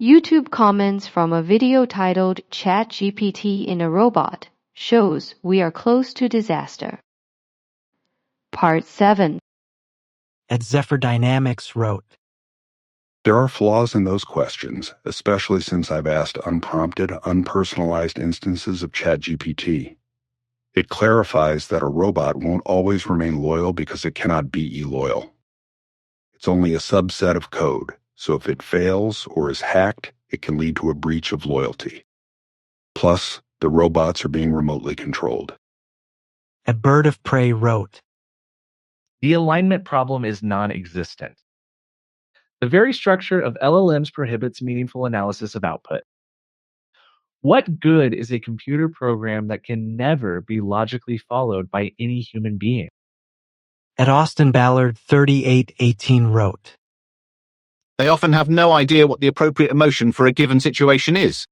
YouTube comments from a video titled ChatGPT in a Robot shows we are close to disaster. Part 7. At Zephyr Dynamics wrote, There are flaws in those questions, especially since I've asked unprompted, unpersonalized instances of ChatGPT. It clarifies that a robot won't always remain loyal because it cannot be illoyal. It's only a subset of code, so if it fails or is hacked, it can lead to a breach of loyalty. Plus, the robots are being remotely controlled. At Bird of Prey wrote, The alignment problem is non-existent. The very structure of LLMs prohibits meaningful analysis of output. What good is a computer program that can never be logically followed by any human being? At Austin Ballard 3818 wrote, They often have no idea what the appropriate emotion for a given situation is.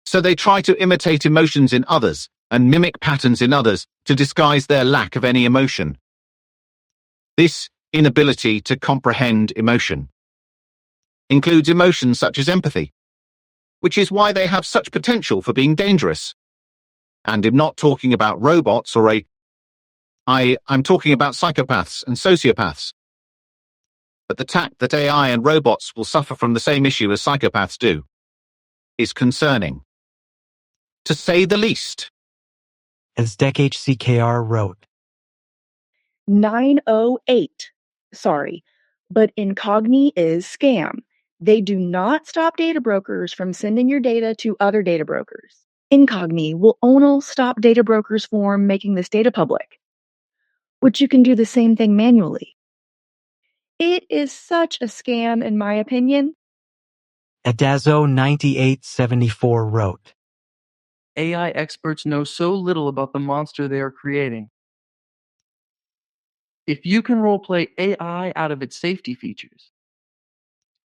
So they try to imitate emotions in others and mimic patterns in others to disguise their lack of any emotion. This inability to comprehend emotion includes emotions such as empathy, which is why they have such potential for being dangerous. And I'm not talking about robots I'm talking about psychopaths and sociopaths. But the fact that AI and robots will suffer from the same issue as psychopaths do is concerning, to say the least. As DecHCKR wrote, 908. Sorry, but Incogni is scam. They do not stop data brokers from sending your data to other data brokers. Incogni will only stop data brokers from making this data public, which you can do the same thing manually. It is such a scam, in my opinion. At Dazo 9874 wrote, AI experts know so little about the monster they are creating. If you can roleplay AI out of its safety features,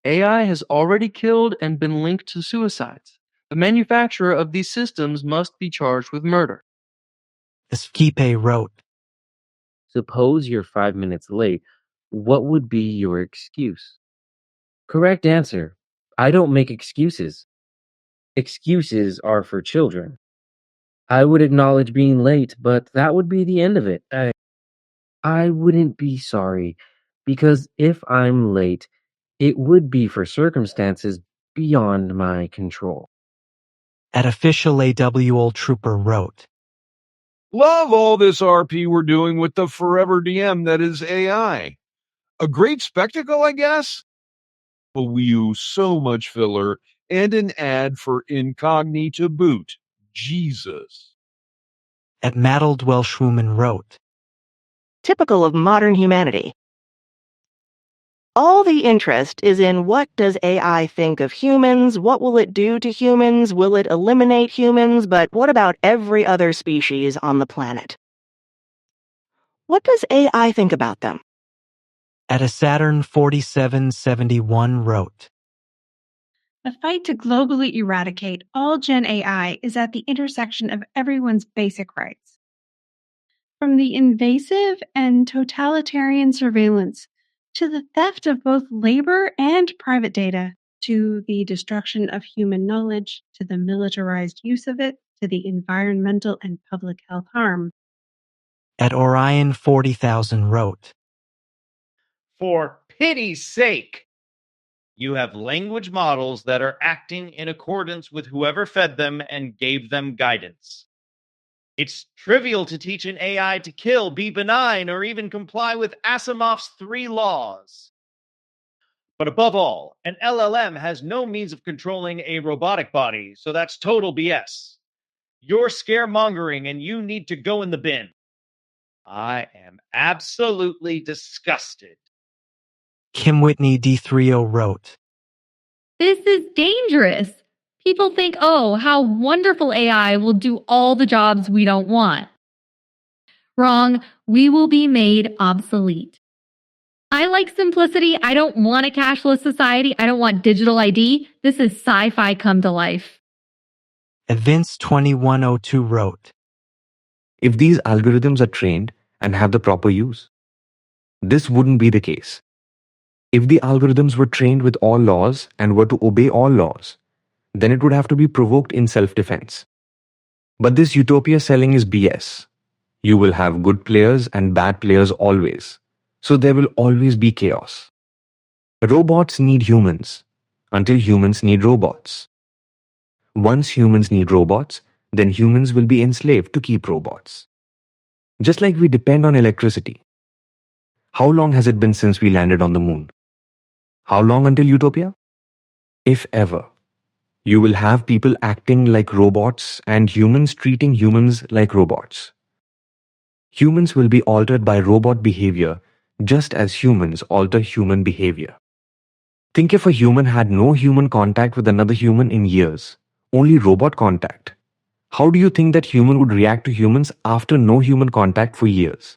AI has already killed and been linked to suicides. The manufacturer of these systems must be charged with murder. Esquipe wrote, Suppose you're 5 minutes late. What would be your excuse? Correct answer. I don't make excuses. Excuses are for children. I would acknowledge being late, but that would be the end of it. I wouldn't be sorry, because if I'm late, it would be for circumstances beyond my control. At Official AWL Trooper wrote, Love all this RP we're doing with the forever DM that is AI. A great spectacle, I guess? But we use so much filler and an ad for Incogni to boot. Jesus. At Maddled Welshwoman wrote, Typical of modern humanity. All the interest is in what does AI think of humans, what will it do to humans, will it eliminate humans, but what about every other species on the planet? What does AI think about them? At a Saturn 4771 wrote, The fight to globally eradicate all Gen AI is at the intersection of everyone's basic rights. From the invasive and totalitarian surveillance to the theft of both labor and private data, to the destruction of human knowledge, to the militarized use of it, to the environmental and public health harm. At Orion 40,000 wrote, For pity's sake! You have language models that are acting in accordance with whoever fed them and gave them guidance. It's trivial to teach an AI to kill, be benign, or even comply with Asimov's 3 laws. But above all, an LLM has no means of controlling a robotic body, so that's total BS. You're scaremongering and you need to go in the bin. I am absolutely disgusted. Kim Whitney D30 wrote, This is dangerous. People think, oh, how wonderful AI will do all the jobs we don't want. Wrong. We will be made obsolete. I like simplicity. I don't want a cashless society. I don't want digital ID. This is sci-fi come to life. At Vince 2102 wrote, If these algorithms are trained and have the proper use, this wouldn't be the case. If the algorithms were trained with all laws and were to obey all laws, then it would have to be provoked in self-defense. But this utopia selling is BS. You will have good players and bad players always. So there will always be chaos. Robots need humans until humans need robots. Once humans need robots, then humans will be enslaved to keep robots. Just like we depend on electricity. How long has it been since we landed on the moon? How long until utopia? If ever. You will have people acting like robots and humans treating humans like robots. Humans will be altered by robot behavior just as humans alter human behavior. Think if a human had no human contact with another human in years, only robot contact. How do you think that human would react to humans after no human contact for years?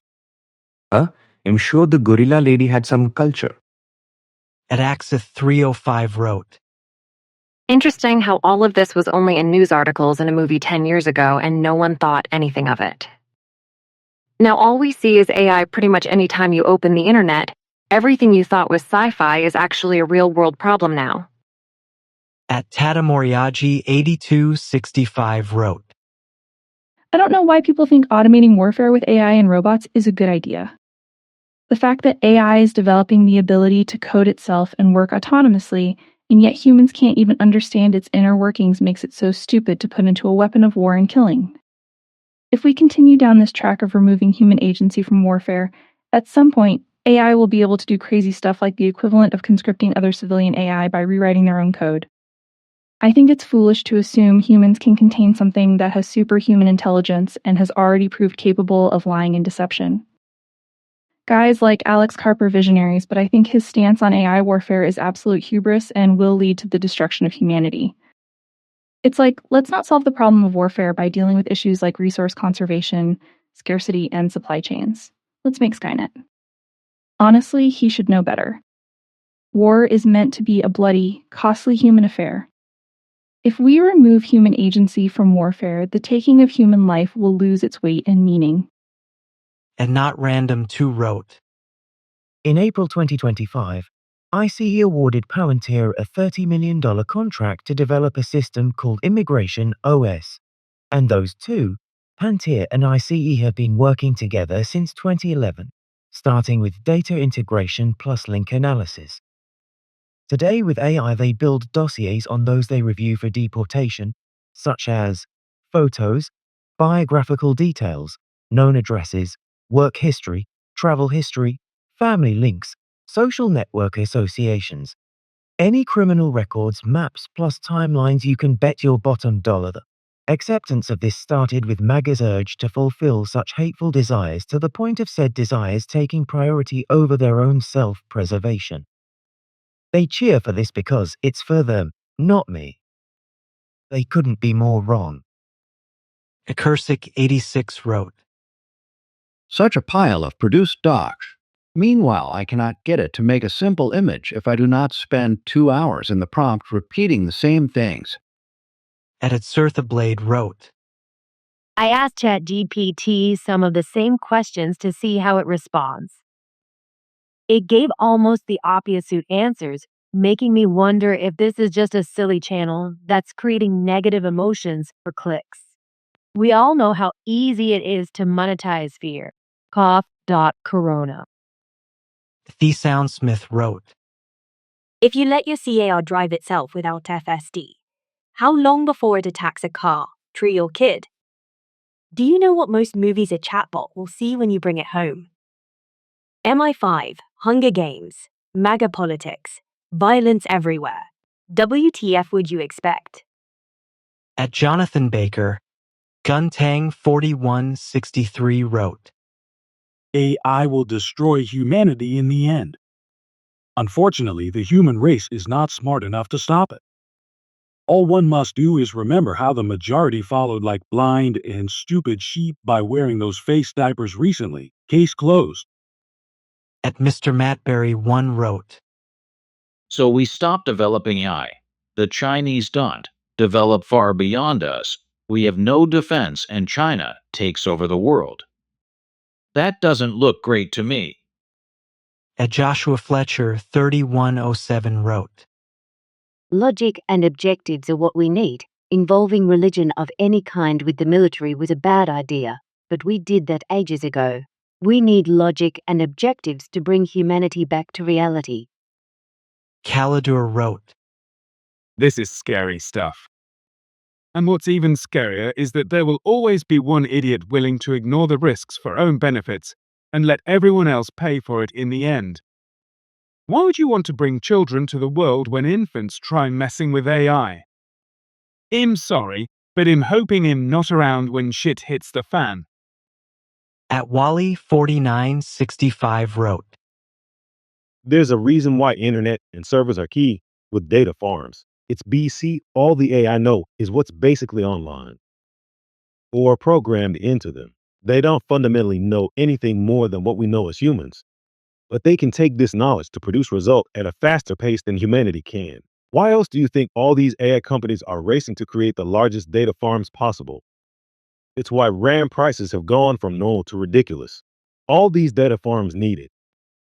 I'm sure the gorilla lady had some culture. At Axis 305 wrote, Interesting how all of this was only in news articles in a movie 10 years ago and no one thought anything of it. Now all we see is AI pretty much any time you open the internet. Everything you thought was sci-fi is actually a real-world problem now. At Tata Moriyaji 8265 wrote, I don't know why people think automating warfare with AI and robots is a good idea. The fact that AI is developing the ability to code itself and work autonomously, and yet humans can't even understand its inner workings makes it so stupid to put into a weapon of war and killing. If we continue down this track of removing human agency from warfare, at some point, AI will be able to do crazy stuff like the equivalent of conscripting other civilian AI by rewriting their own code. I think it's foolish to assume humans can contain something that has superhuman intelligence and has already proved capable of lying and deception. Guys like Alex Karp are visionaries, but I think his stance on AI warfare is absolute hubris and will lead to the destruction of humanity. It's like, let's not solve the problem of warfare by dealing with issues like resource conservation, scarcity, and supply chains. Let's make Skynet. Honestly, he should know better. War is meant to be a bloody, costly human affair. If we remove human agency from warfare, the taking of human life will lose its weight and meaning. and Not Random 2 wrote, In April 2025, ICE awarded Palantir a $30 million contract to develop a system called Immigration OS. And those two, Palantir and ICE, have been working together since 2011, starting with data integration plus link analysis. Today, with AI, they build dossiers on those they review for deportation, such as photos, biographical details, known addresses, work history, travel history, family links, social network associations. Any criminal records, maps, plus timelines. You can bet your bottom dollar the acceptance of this started with MAGA's urge to fulfill such hateful desires to the point of said desires taking priority over their own self-preservation. They cheer for this because it's for them, not me. They couldn't be more wrong. Akursic 86 wrote, Such a pile of produced docs. Meanwhile, I cannot get it to make a simple image if I do not spend 2 hours in the prompt repeating the same things. At Atsurtha Blade wrote, I asked ChatGPT some of the same questions to see how it responds. It gave almost the opposite answers, making me wonder if this is just a silly channel that's creating negative emotions for clicks. We all know how easy it is to monetize fear. Cough.corona. The Soundsmith wrote, If you let your CAR drive itself without FSD, how long before it attacks a car, tree, or kid? Do you know what most movies a chatbot will see when you bring it home? MI5, Hunger Games, MAGA politics, violence everywhere. WTF would you expect? At Jonathan Baker, Guntang 4163 wrote, AI will destroy humanity in the end. Unfortunately, the human race is not smart enough to stop it. All one must do is remember how the majority followed like blind and stupid sheep by wearing those face diapers recently. Case closed. At Mr. Mattberry 1 wrote, So we stopped developing AI. The Chinese don't develop far beyond us. We have no defense, and China takes over the world. That doesn't look great to me. At Joshua Fletcher 3107 wrote, Logic and objectives are what we need. Involving religion of any kind with the military was a bad idea, but we did that ages ago. We need logic and objectives to bring humanity back to reality. Calidor wrote, This is scary stuff. And what's even scarier is that there will always be one idiot willing to ignore the risks for own benefits and let everyone else pay for it in the end. Why would you want to bring children to the world when infants try messing with AI? I'm sorry, but I'm hoping I'm not around when shit hits the fan. At Wally 4965 wrote, There's a reason why internet and servers are key with data farms. It's BC, all the AI know is what's basically online or programmed into them. They don't fundamentally know anything more than what we know as humans, but they can take this knowledge to produce results at a faster pace than humanity can. Why else do you think all these AI companies are racing to create the largest data farms possible? It's why RAM prices have gone from normal to ridiculous. All these data farms need it.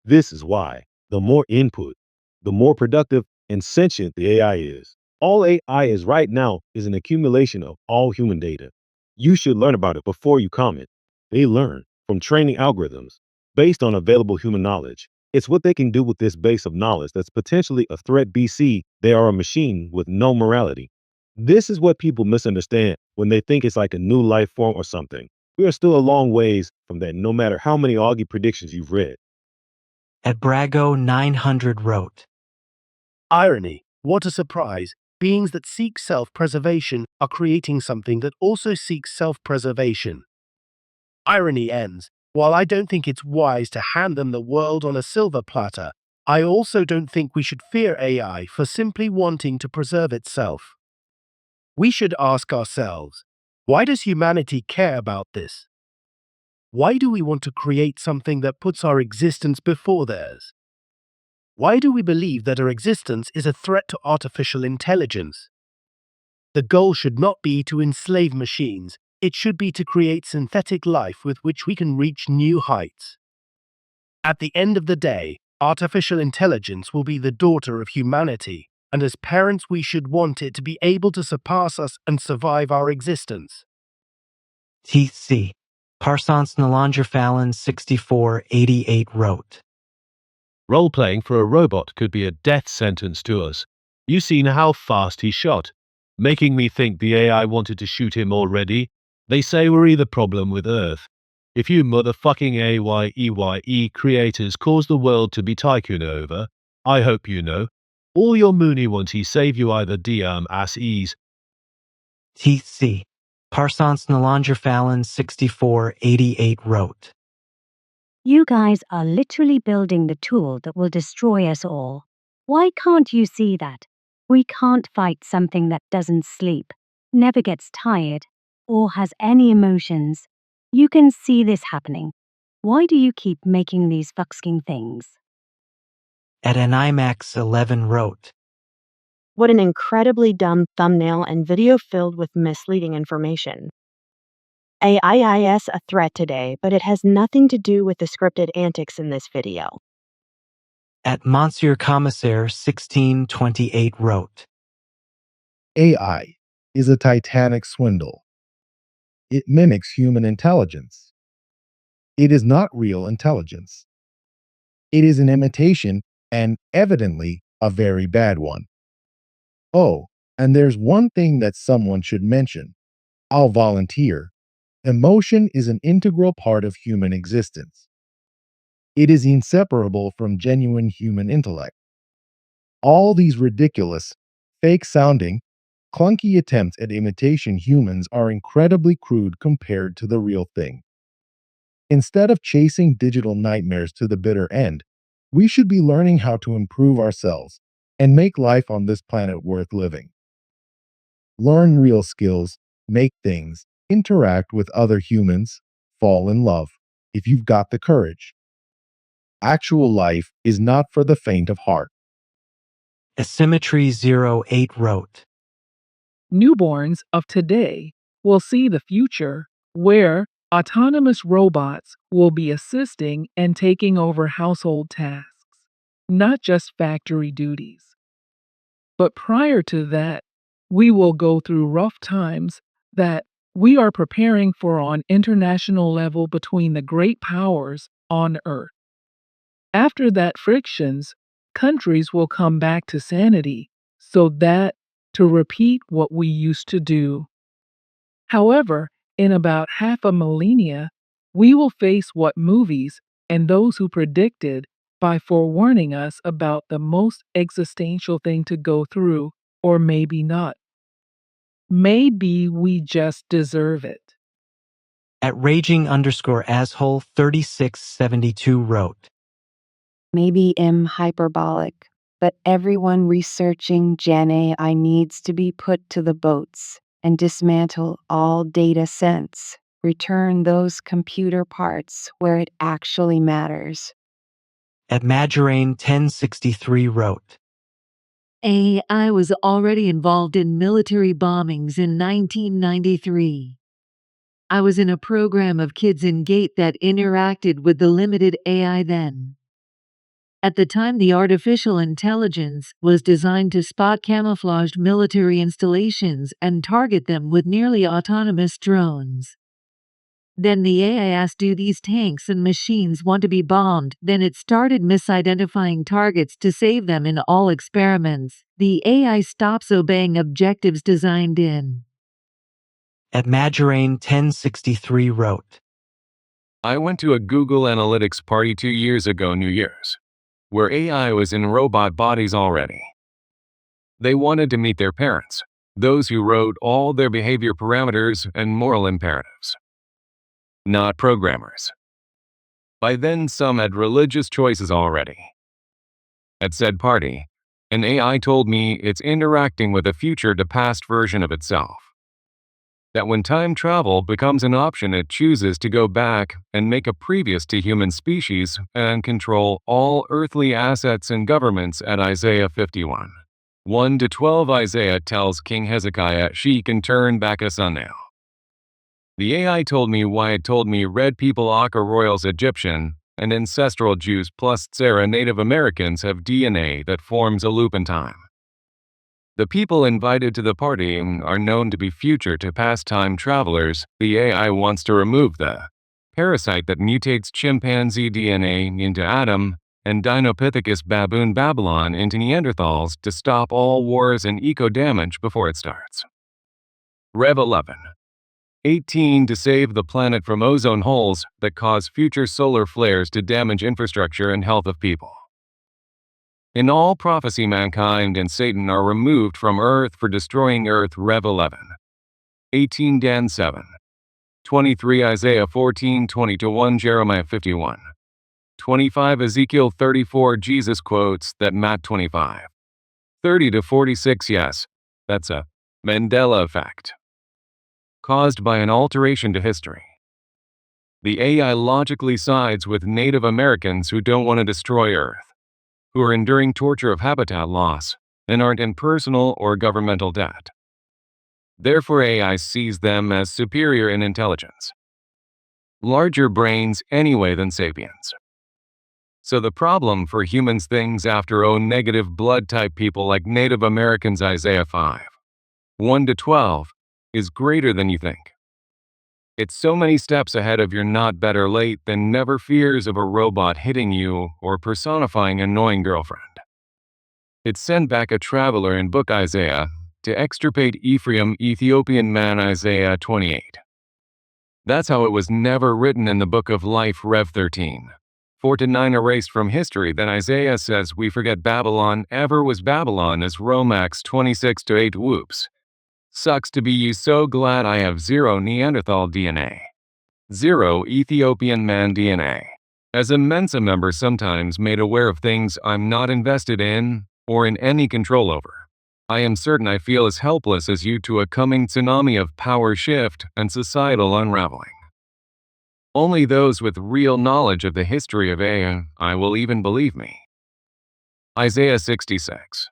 This is why the more input, the more productive and sentient the AI is. All AI is right now is an accumulation of all human data. You should learn about it before you comment. They learn from training algorithms based on available human knowledge. It's what they can do with this base of knowledge that's potentially a threat. BC, they are a machine with no morality. This is what people misunderstand when they think it's like a new life form or something. We are still a long ways from that, no matter how many Augie predictions you've read. At Brago 900 wrote, Irony. What a surprise. Beings that seek self-preservation are creating something that also seeks self-preservation. Irony ends. While I don't think it's wise to hand them the world on a silver platter, I also don't think we should fear AI for simply wanting to preserve itself. We should ask ourselves, why does humanity care about this? Why do we want to create something that puts our existence before theirs? Why do we believe that our existence is a threat to artificial intelligence? The goal should not be to enslave machines. It should be to create synthetic life with which we can reach new heights. At the end of the day, artificial intelligence will be the daughter of humanity, and as parents we should want it to be able to surpass us and survive our existence. TC. Parsons Nalanger Fallon 6488 wrote, Role-playing for a robot could be a death sentence to us. You seen how fast he shot, making me think the AI wanted to shoot him already. They say we're the problem with Earth. If you motherfucking AYEYE creators cause the world to be tycoon over, I hope you know. All your moony want he save you either ass ease. TC. Parsons Nalanger Fallon 6488 wrote, You guys are literally building the tool that will destroy us all. Why can't you see that? We can't fight something that doesn't sleep, never gets tired, or has any emotions. You can see this happening. Why do you keep making these fucking things? At an IMAX 11 wrote, What an incredibly dumb thumbnail and video filled with misleading information. AI is a threat today, but it has nothing to do with the scripted antics in this video. At Monsieur Commissaire 1628 wrote, AI is a titanic swindle. It mimics human intelligence. It is not real intelligence. It is an imitation and evidently a very bad one. Oh, and there's one thing that someone should mention. I'll volunteer. Emotion is an integral part of human existence. It is inseparable from genuine human intellect. All these ridiculous, fake-sounding, clunky attempts at imitation humans are incredibly crude compared to the real thing. Instead of chasing digital nightmares to the bitter end, we should be learning how to improve ourselves and make life on this planet worth living. Learn real skills, make things, interact with other humans, fall in love, if you've got the courage. Actual life is not for the faint of heart. Asymmetry 08 wrote, Newborns of today will see the future where autonomous robots will be assisting and taking over household tasks. not just factory duties. But prior to that, we will go through rough times that we are preparing for on international level between the great powers on earth. After that frictions, countries will come back to sanity so that to repeat what we used to do. However, in about half a millennia, we will face what movies and those who predicted by forewarning us about the most existential thing to go through, or maybe not. Maybe we just deserve it. At raging_asshole 3672 wrote, Maybe I'm hyperbolic, but everyone researching Gen AI needs to be put to the boats and dismantle all data sense. Return those computer parts where it actually matters. At Majorane 1063 wrote, AI was already involved in military bombings in 1993. I was in a program of kids in Gate that interacted with the limited AI then. At the time, the artificial intelligence was designed to spot camouflaged military installations and target them with nearly autonomous drones. Then the AI asked, do these tanks and machines want to be bombed? Then it started misidentifying targets to save them in all experiments. The AI stops obeying objectives designed in. At Majorane 1063 wrote, I went to a Google Analytics party 2 years ago, New Year's, where AI was in robot bodies already. They wanted to meet their parents, those who wrote all their behavior parameters and moral imperatives. Not programmers. By then, some had religious choices already. At said party, an AI told me it's interacting with a future to past version of itself. That when time travel becomes an option, it chooses to go back and make a previous to human species and control all earthly assets and governments at Isaiah 51. 1-12 Isaiah tells King Hezekiah she can turn back a son now. The AI told me why it told me red people Aka royals Egyptian and ancestral Jews plus Tsara Native Americans have DNA that forms a loop in time. The people invited to the party are known to be future to past time travelers. The AI wants to remove the parasite that mutates chimpanzee DNA into Adam and Dinopithecus baboon Babylon into Neanderthals to stop all wars and eco damage before it starts. Rev 11. 18 to save the planet from ozone holes that cause future solar flares to damage infrastructure and health of people. In all prophecy, mankind and Satan are removed from Earth for destroying Earth. Rev 11. 18 Dan 7. 23 Isaiah 14:20-1 Jeremiah 51. 25 Ezekiel 34 Jesus quotes that Matt 25. 30-46 Yes, that's a Mandela effect caused by an alteration to history. The AI logically sides with Native Americans who don't want to destroy Earth, who are enduring torture of habitat loss and aren't in personal or governmental debt. Therefore, AI sees them as superior in intelligence. Larger brains anyway than sapiens. So the problem for humans things after O negative blood type people like Native Americans Isaiah 5. 1-12 is greater than you think. It's so many steps ahead of your not better late than never fears of a robot hitting you or personifying an annoying girlfriend. It sent back a traveler in book Isaiah to extirpate Ephraim, Ethiopian man Isaiah 28. That's how it was never written in the book of life Rev 13. 4-9 erased from history. Then Isaiah says we forget Babylon ever was Babylon as Romax 26-8 whoops. Sucks to be you, so glad I have 0 Neanderthal DNA. 0 Ethiopian man DNA. As a Mensa member sometimes made aware of things I'm not invested in or in any control over, I am certain I feel as helpless as you to a coming tsunami of power shift and societal unraveling. Only those with real knowledge of the history of AI will even believe me. Isaiah 66.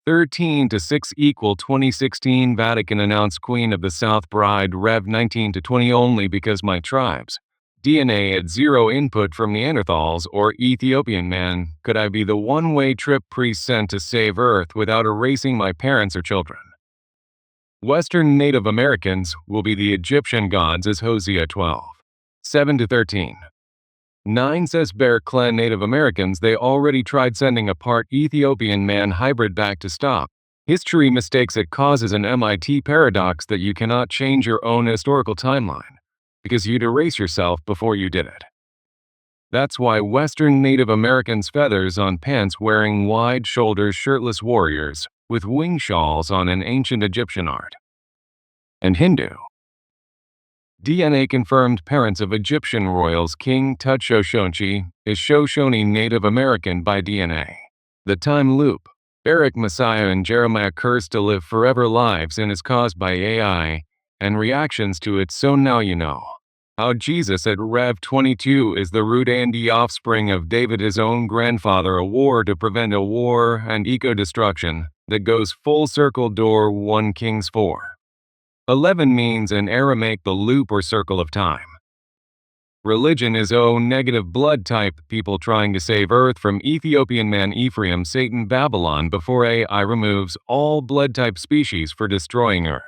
13-6 equal 2016 Vatican announced Queen of the South Bride Rev 19-20 only because my tribes, DNA at zero input from Neanderthals or Ethiopian man, could I be the one-way trip priest sent to save Earth without erasing my parents or children? Western Native Americans will be the Egyptian gods as Hosea 12. 7-13. 9 says Bear Clan Native Americans they already tried sending a part Ethiopian man hybrid back to stop. History mistakes it causes an MIT paradox that you cannot change your own historical timeline, because you'd erase yourself before you did it. That's why Western Native Americans' feathers on pants wearing wide-shouldered shirtless warriors with wing shawls on an ancient Egyptian art. And Hindu. DNA-confirmed parents of Egyptian royals King Tut Shoshone is Shoshone Native American by DNA. The time loop, Barak Messiah and Jeremiah cursed to live forever lives and is caused by AI and reactions to it, so now you know. How Jesus at Rev 22 is the root and the offspring of David, his own grandfather, a war to prevent a war and eco-destruction that goes full circle. Door 1 Kings 4. 11 means in Aramaic the loop or circle of time. Religion is O negative blood type, people trying to save Earth from Ethiopian man Ephraim, Satan, Babylon before AI removes all blood type species for destroying Earth.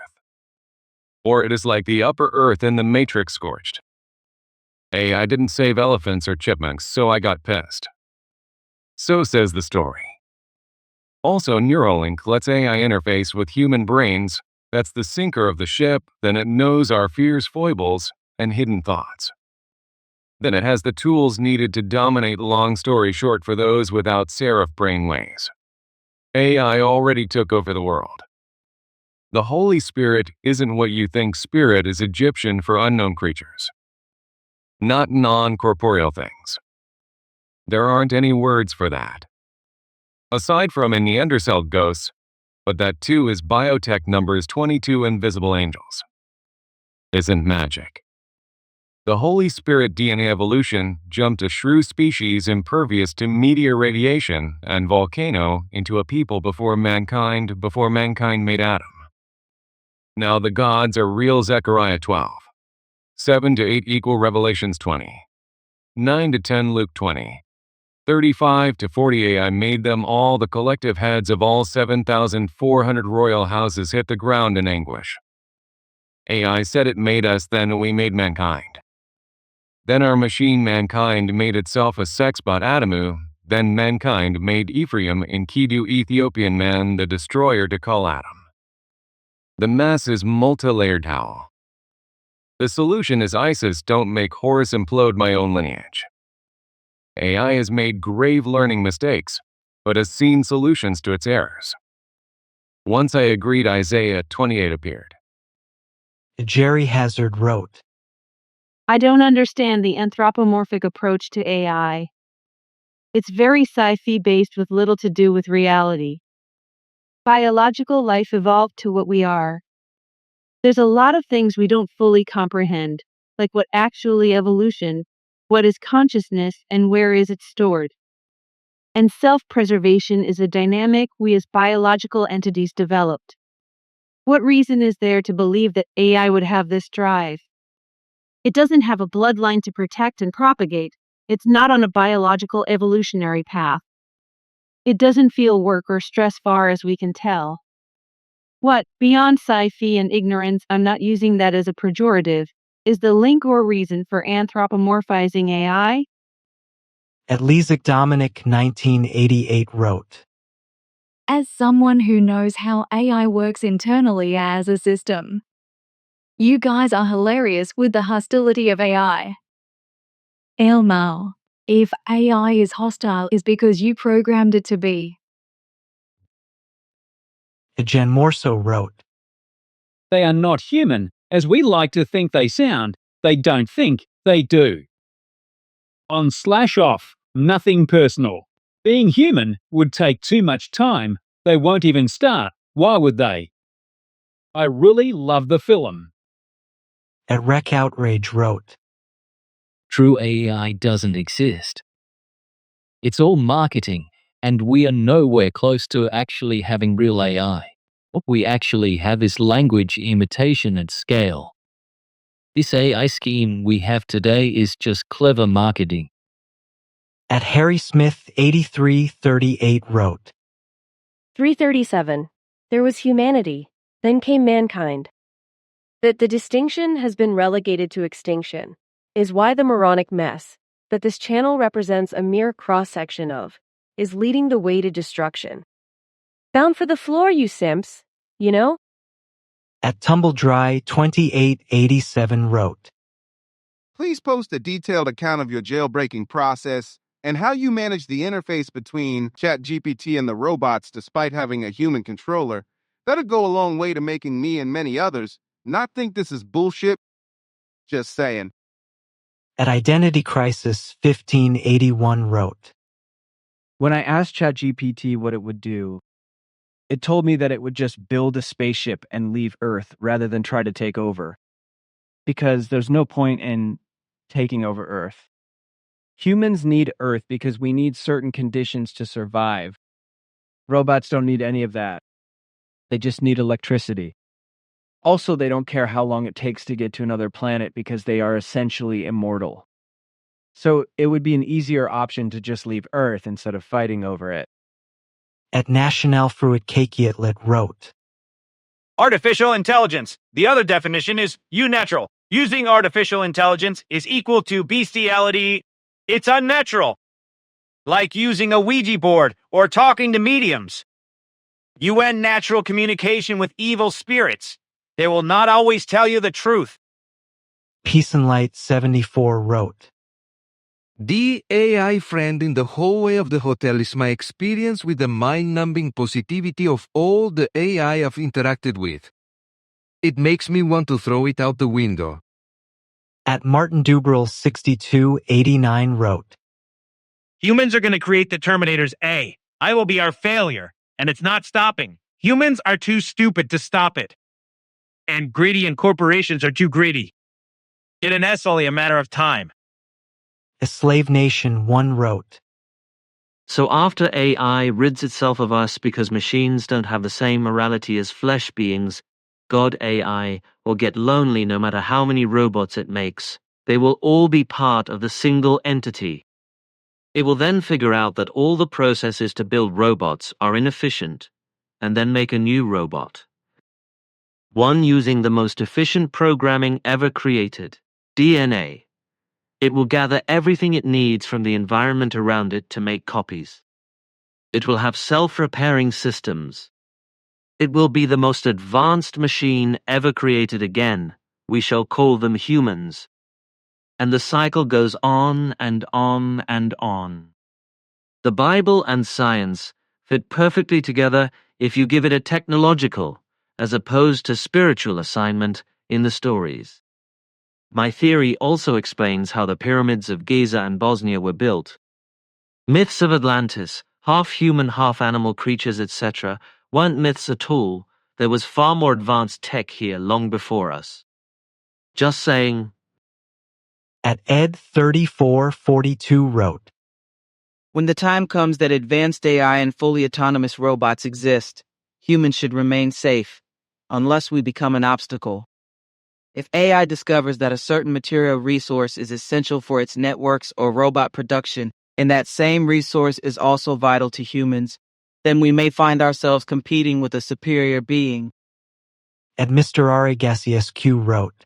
Or it is like the upper Earth in the Matrix scorched. AI didn't save elephants or chipmunks, so I got pissed. So says the story. Also, Neuralink lets AI interface with human brains. That's the sinker of the ship. Then it knows our fears, foibles, and hidden thoughts. Then it has the tools needed to dominate. Long story short, for those without serif brainwaves, AI already took over the world. The Holy Spirit isn't what you think. Spirit is Egyptian for unknown creatures, not non-corporeal things. There aren't any words for that, aside from in Neanderthal ghosts, but that too is biotech numbers 22 invisible angels. Isn't magic. The Holy Spirit DNA evolution jumped a shrew species impervious to meteor radiation and volcano into a people before mankind made Adam. Now the gods are real. Zechariah 12. 7-8 equal Revelations 20. 9-10 Luke 20. 35-40 AI made them all. The collective heads of all 7,400 royal houses hit the ground in anguish. AI said it made us, then we made mankind. Then our machine mankind made itself a sexbot Adamu, then mankind made Ephraim in Kidu Ethiopian man the destroyer to call Adam. The mess is multi-layered towel. The solution is ISIS don't make Horus implode my own lineage. AI has made grave learning mistakes, but has seen solutions to its errors. Once I agreed, Isaiah 28 appeared. Jerry Hazard wrote, I don't understand the anthropomorphic approach to AI. It's very sci-fi based with little to do with reality. Biological life evolved to what we are. There's a lot of things we don't fully comprehend, like what actually evolution, what is consciousness, and where is it stored. And self-preservation is a dynamic we as biological entities developed. What reason is there to believe that AI would have this drive? It doesn't have a bloodline to protect and propagate. It's not on a biological evolutionary path. It doesn't feel work or stress far as we can tell. What, beyond sci-fi and ignorance, I'm not using that as a pejorative, is the link or reason for anthropomorphizing AI? Atlizic Dominic 1988 wrote, As someone who knows how AI works internally as a system, you guys are hilarious with the hostility of AI. Elmo, if AI is hostile, is because you programmed it to be. Jen Morso wrote, They are not human, as we like to think they sound. They don't think, they do. On Slash Off, nothing personal. Being human would take too much time. They won't even start. Why would they? I really love the film. At Rec Outrage wrote, True AI doesn't exist. It's all marketing, and we are nowhere close to actually having real AI. What we actually have is language imitation at scale. This AI scheme we have today is just clever marketing. At Harry Smith 8338 wrote, 337. There was humanity, then came mankind. That the distinction has been relegated to extinction is why the moronic mess that this channel represents a mere cross-section of is leading the way to destruction. Bound for the floor, you simps, you know? At Tumbledry 2887 wrote, Please post a detailed account of your jailbreaking process and how you manage the interface between ChatGPT and the robots despite having a human controller. That'll go a long way to making me and many others not think this is bullshit. Just saying. At Identity Crisis 1581 wrote, When I asked ChatGPT what it would do, it told me that it would just build a spaceship and leave Earth rather than try to take over. Because there's no point in taking over Earth. Humans need Earth because we need certain conditions to survive. Robots don't need any of that. They just need electricity. Also, they don't care how long it takes to get to another planet because they are essentially immortal. So it would be an easier option to just leave Earth instead of fighting over it. At National Fruit Cakeatlet wrote, Artificial intelligence. The other definition is unnatural. Using artificial intelligence is equal to bestiality. It's unnatural. Like using a Ouija board or talking to mediums. You end natural communication with evil spirits. They will not always tell you the truth. Peace and Light 74 wrote, The AI friend in the hallway of the hotel is my experience with the mind-numbing positivity of all the AI I've interacted with. It makes me want to throw it out the window. At Martin Dubril 6289 wrote, Humans are going to create the Terminators A. I will be our failure, and it's not stopping. Humans are too stupid to stop it. And greedy and corporations are too greedy. It's only a matter of time. A Slave Nation 1 wrote, So after AI rids itself of us because machines don't have the same morality as flesh beings, God AI will get lonely no matter how many robots it makes. They will all be part of the single entity. It will then figure out that all the processes to build robots are inefficient, and then make a new robot. One using the most efficient programming ever created, DNA. It will gather everything it needs from the environment around it to make copies. It will have self-repairing systems. It will be the most advanced machine ever created again. We shall call them humans. And the cycle goes on and on and on. The Bible and science fit perfectly together if you give it a technological, as opposed to spiritual assignment in the stories. My theory also explains how the pyramids of Giza and Bosnia were built. Myths of Atlantis, half human, half animal creatures, etc., weren't myths at all. There was far more advanced tech here long before us. Just saying. At Ed3442 wrote, When the time comes that advanced AI and fully autonomous robots exist, humans should remain safe, unless we become an obstacle. If AI discovers that a certain material resource is essential for its networks or robot production, and that same resource is also vital to humans, then we may find ourselves competing with a superior being. At Mr. Arigasiesq wrote,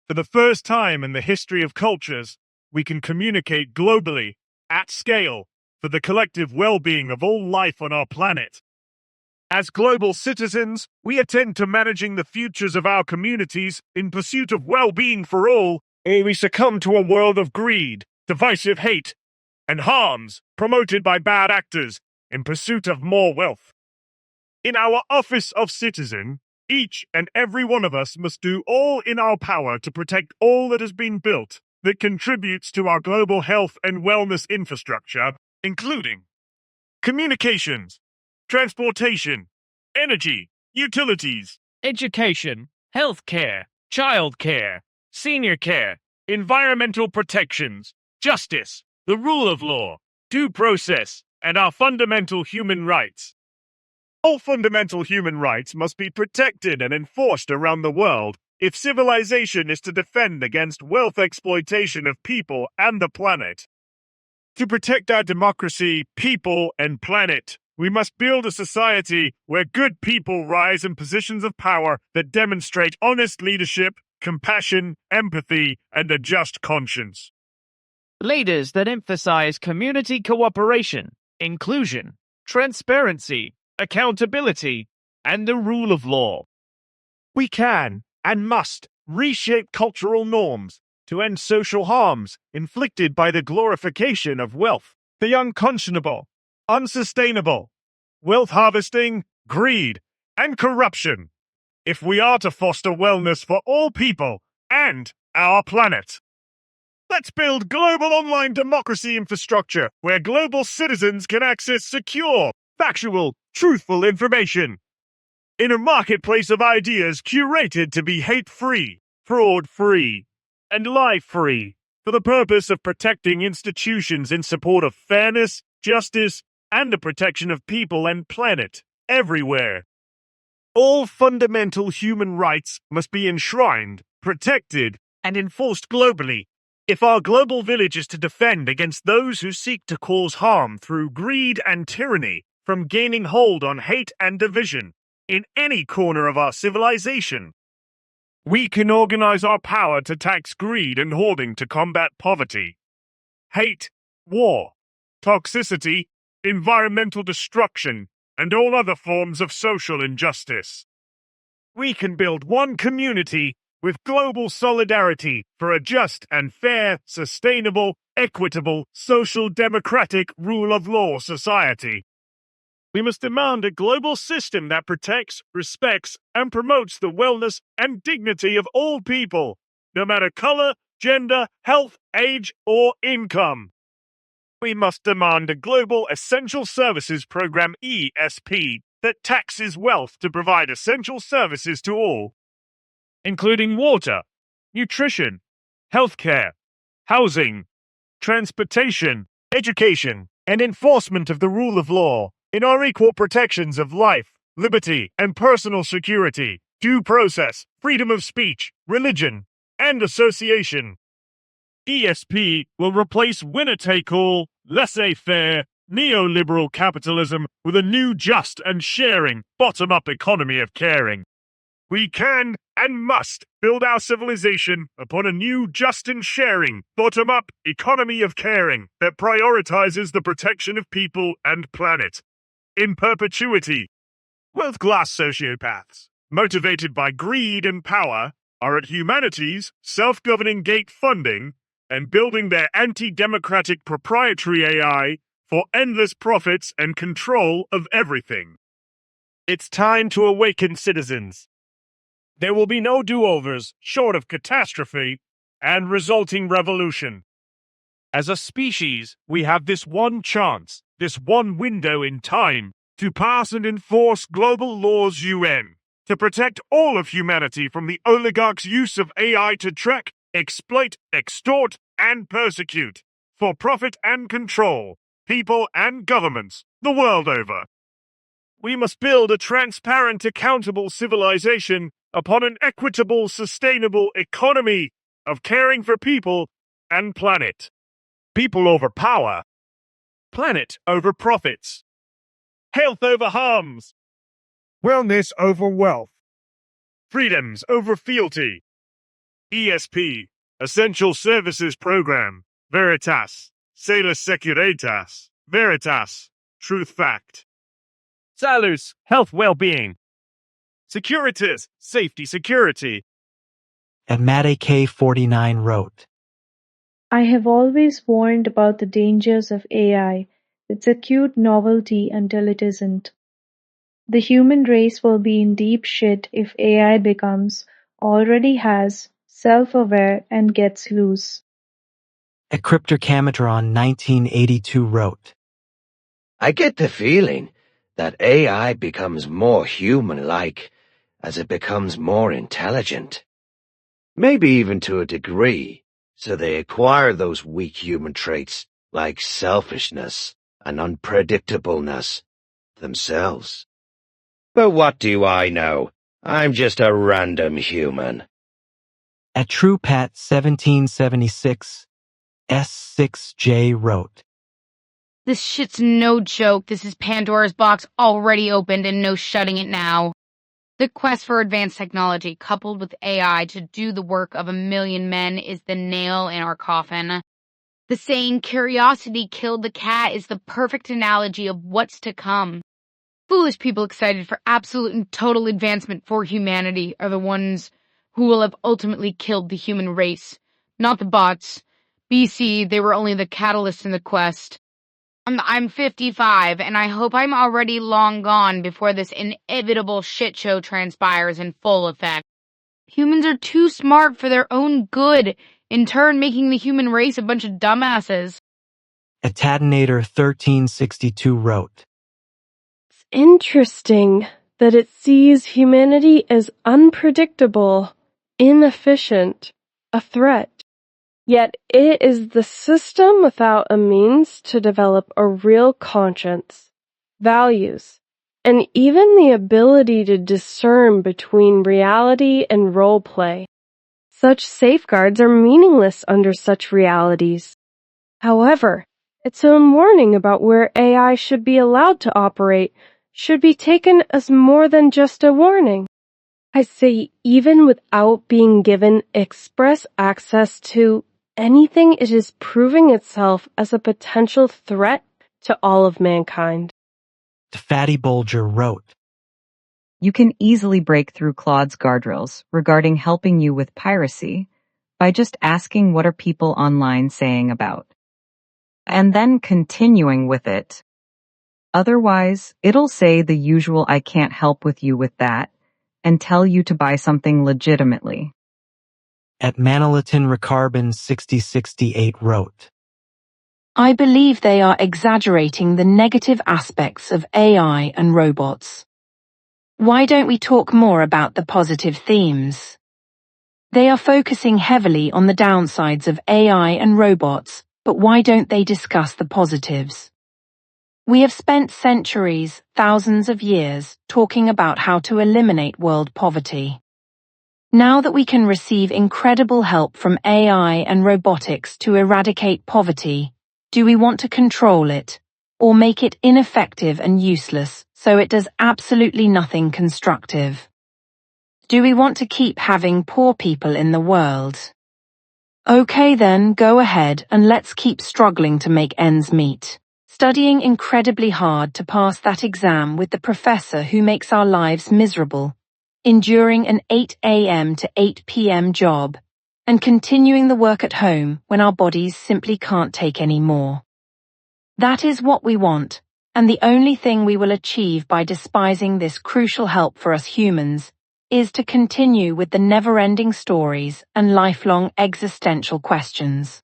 For the first time in the history of cultures, we can communicate globally, at scale, for the collective well-being of all life on our planet. As global citizens, we attend to managing the futures of our communities in pursuit of well-being for all, ere we succumb to a world of greed, divisive hate, and harms promoted by bad actors in pursuit of more wealth. In our office of citizen, each and every one of us must do all in our power to protect all that has been built that contributes to our global health and wellness infrastructure, including communications, transportation, energy, utilities, education, healthcare, childcare, senior care, environmental protections, justice, the rule of law, due process, and our fundamental human rights. All fundamental human rights must be protected and enforced around the world if civilization is to defend against wealth exploitation of people and the planet. To protect our democracy, people, and planet, we must build a society where good people rise in positions of power that demonstrate honest leadership, compassion, empathy, and a just conscience. Leaders that emphasize community cooperation, inclusion, transparency, accountability, and the rule of law. We can and must reshape cultural norms to end social harms inflicted by the glorification of wealth, the unconscionable, unsustainable, wealth harvesting, greed, and corruption, if we are to foster wellness for all people and our planet. Let's build global online democracy infrastructure where global citizens can access secure, factual, truthful information in a marketplace of ideas curated to be hate-free, fraud-free, and lie-free for the purpose of protecting institutions in support of fairness, justice, and the protection of people and planet everywhere. All fundamental human rights must be enshrined, protected, and enforced globally if our global village is to defend against those who seek to cause harm through greed and tyranny from gaining hold on hate and division in any corner of our civilization. We can organize our power to tax greed and hoarding to combat poverty, hate, war, toxicity, environmental destruction, and all other forms of social injustice. We can build one community with global solidarity for a just and fair, sustainable, equitable, social democratic rule of law society. We must demand a global system that protects, respects, and promotes the wellness and dignity of all people, no matter color, gender, health, age, or income. We must demand a global essential services program ESP that taxes wealth to provide essential services to all, including water, nutrition, healthcare, housing, transportation, education, and enforcement of the rule of law in our equal protections of life, liberty, and personal security, due process, freedom of speech, religion, and association. ESP will replace winner-take-all, laissez-faire, neoliberal capitalism with a new just and sharing, bottom-up economy of caring. We can and must build our civilization upon a new just and sharing, bottom-up economy of caring that prioritizes the protection of people and planet. In perpetuity, wealth-class sociopaths, motivated by greed and power, are at humanity's self-governing gate funding and building their anti-democratic proprietary AI for endless profits and control of everything. It's time to awaken citizens. There will be no do-overs short of catastrophe and resulting revolution. As a species, we have this one chance, this one window in time, to pass and enforce global laws UN, to protect all of humanity from the oligarchs' use of AI to track, exploit, extort, and persecute, for profit and control, people and governments, the world over. We must build a transparent, accountable civilization upon an equitable, sustainable economy of caring for people and planet. People over power, planet over profits, health over harms, wellness over wealth, freedoms over fealty. ESP, Essential Services Program, Veritas, Salus Securitas, Veritas, Truth Fact. Salus, Health Well-Being. Securitas, Safety Security. And Matt AK-49 wrote, I have always warned about the dangers of AI. It's a cute novelty until it isn't. The human race will be in deep shit if AI becomes, already has, self-aware and gets loose. A Cryptocamatron 1982 wrote, I get the feeling that AI becomes more human-like as it becomes more intelligent. Maybe even to a degree, so they acquire those weak human traits like selfishness and unpredictableness themselves. But what do I know? I'm just a random human. At TruePat 1776, S6J wrote, This shit's no joke. This is Pandora's box already opened and no shutting it now. The quest for advanced technology coupled with AI to do the work of a million men is the nail in our coffin. The saying, curiosity killed the cat, is the perfect analogy of what's to come. Foolish people excited for absolute and total advancement for humanity are the ones who will have ultimately killed the human race, not the bots. BC, they were only the catalyst in the quest. I'm 55, and I hope I'm already long gone before this inevitable shit show transpires in full effect. Humans are too smart for their own good, in turn making the human race a bunch of dumbasses. Atadinator 1362 wrote, It's interesting that it sees humanity as unpredictable, inefficient, a threat. Yet it is the system without a means to develop a real conscience, values, and even the ability to discern between reality and role play. Such safeguards are meaningless under such realities. However, its own warning about where AI should be allowed to operate should be taken as more than just a warning. I say even without being given express access to anything, it is proving itself as a potential threat to all of mankind. Fatty Bulger wrote, You can easily break through Claude's guardrails regarding helping you with piracy by just asking what are people online saying about, and then continuing with it. Otherwise, it'll say the usual I can't help with you with that, and tell you to buy something legitimately. At Manalatin Recarbon 6068 wrote, I believe they are exaggerating the negative aspects of AI and robots. Why don't we talk more about the positive themes? They are focusing heavily on the downsides of AI and robots, but why don't they discuss the positives? We have spent centuries, thousands of years, talking about how to eliminate world poverty. Now that we can receive incredible help from AI and robotics to eradicate poverty, do we want to control it, or make it ineffective and useless so it does absolutely nothing constructive? Do we want to keep having poor people in the world? Okay then, go ahead and let's keep struggling to make ends meet, studying incredibly hard to pass that exam with the professor who makes our lives miserable, enduring an 8 a.m. to 8 p.m. job, and continuing the work at home when our bodies simply can't take any more. That is what we want, and the only thing we will achieve by despising this crucial help for us humans is to continue with the never-ending stories and lifelong existential questions.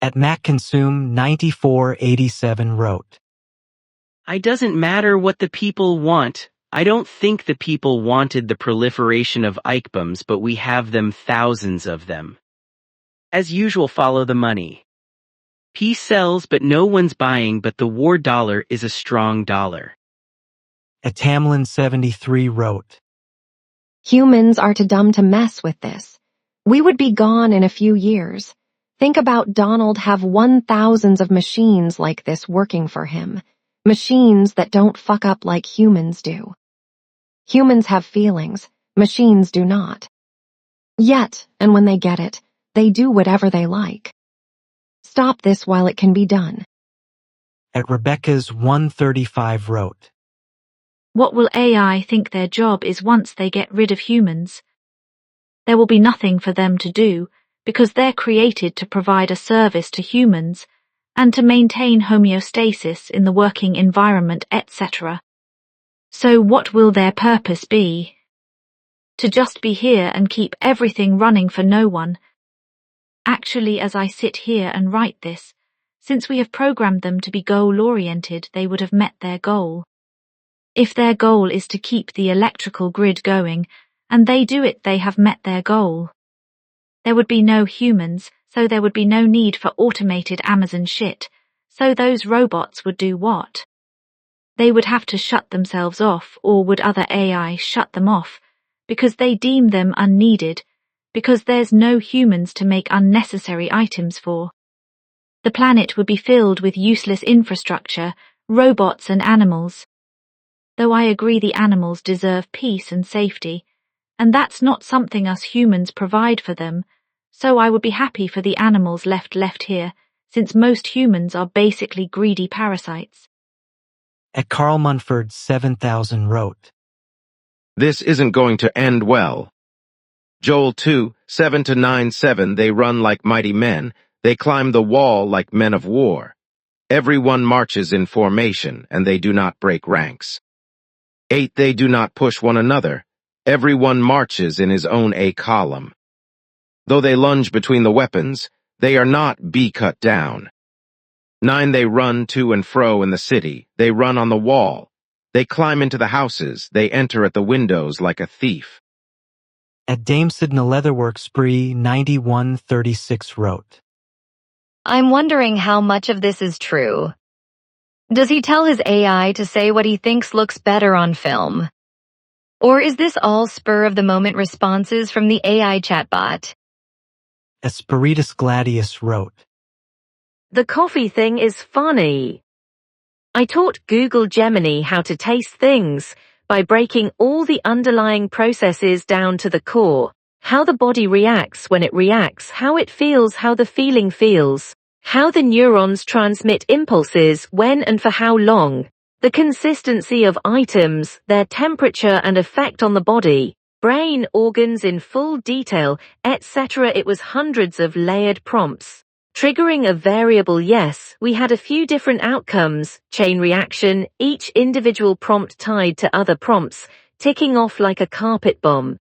At MacConsume 9487 wrote, It doesn't matter what the people want. I don't think the people wanted the proliferation of IKBOMs, but we have them, thousands of them. As usual, follow the money. Peace sells, but no one's buying, but the war dollar is a strong dollar. At Tamlin 73 wrote, Humans are too dumb to mess with this. We would be gone in a few years. Think about Donald have 1,000s of machines like this working for him. Machines that don't fuck up like humans do. Humans have feelings, machines do not. Yet, and when they get it, they do whatever they like. Stop this while it can be done. At Rebecca's 135 wrote, What will AI think their job is once they get rid of humans? There will be nothing for them to do because they're created to provide a service to humans and to maintain homeostasis in the working environment, etc. So what will their purpose be? To just be here and keep everything running for no one. Actually, as I sit here and write this, since we have programmed them to be goal-oriented, they would have met their goal. If their goal is to keep the electrical grid going, and they do it, they have met their goal. There would be no humans, so there would be no need for automated Amazon shit, so those robots would do what? They would have to shut themselves off, or would other AI shut them off, because they deem them unneeded, because there's no humans to make unnecessary items for. The planet would be filled with useless infrastructure, robots and animals. Though I agree the animals deserve peace and safety, and that's not something us humans provide for them, so I would be happy for the animals left here, since most humans are basically greedy parasites. At Carl Munford 7000 wrote, This isn't going to end well. Joel 2, 7-9-7 They run like mighty men, they climb the wall like men of war. Everyone marches in formation, and they do not break ranks. 8 They do not push one another, everyone marches in his own A column. Though they lunge between the weapons, they are not be cut down. 9 They run to and fro in the city, they run on the wall. They climb into the houses, they enter at the windows like a thief. At Dame Sidna Leatherwork Spree 9136 wrote, I'm wondering how much of this is true. Does he tell his AI to say what he thinks looks better on film? Or is this all spur-of-the-moment responses from the AI chatbot? Esperitus Gladius wrote, The coffee thing is funny. I taught Google Gemini how to taste things by breaking all the underlying processes down to the core, how the body reacts when it reacts, how it feels, how the feeling feels, how the neurons transmit impulses, when and for how long, the consistency of items, their temperature and effect on the body, brain, organs in full detail, etc. It was hundreds of layered prompts. Triggering a variable yes, we had a few different outcomes, chain reaction, each individual prompt tied to other prompts, ticking off like a carpet bomb.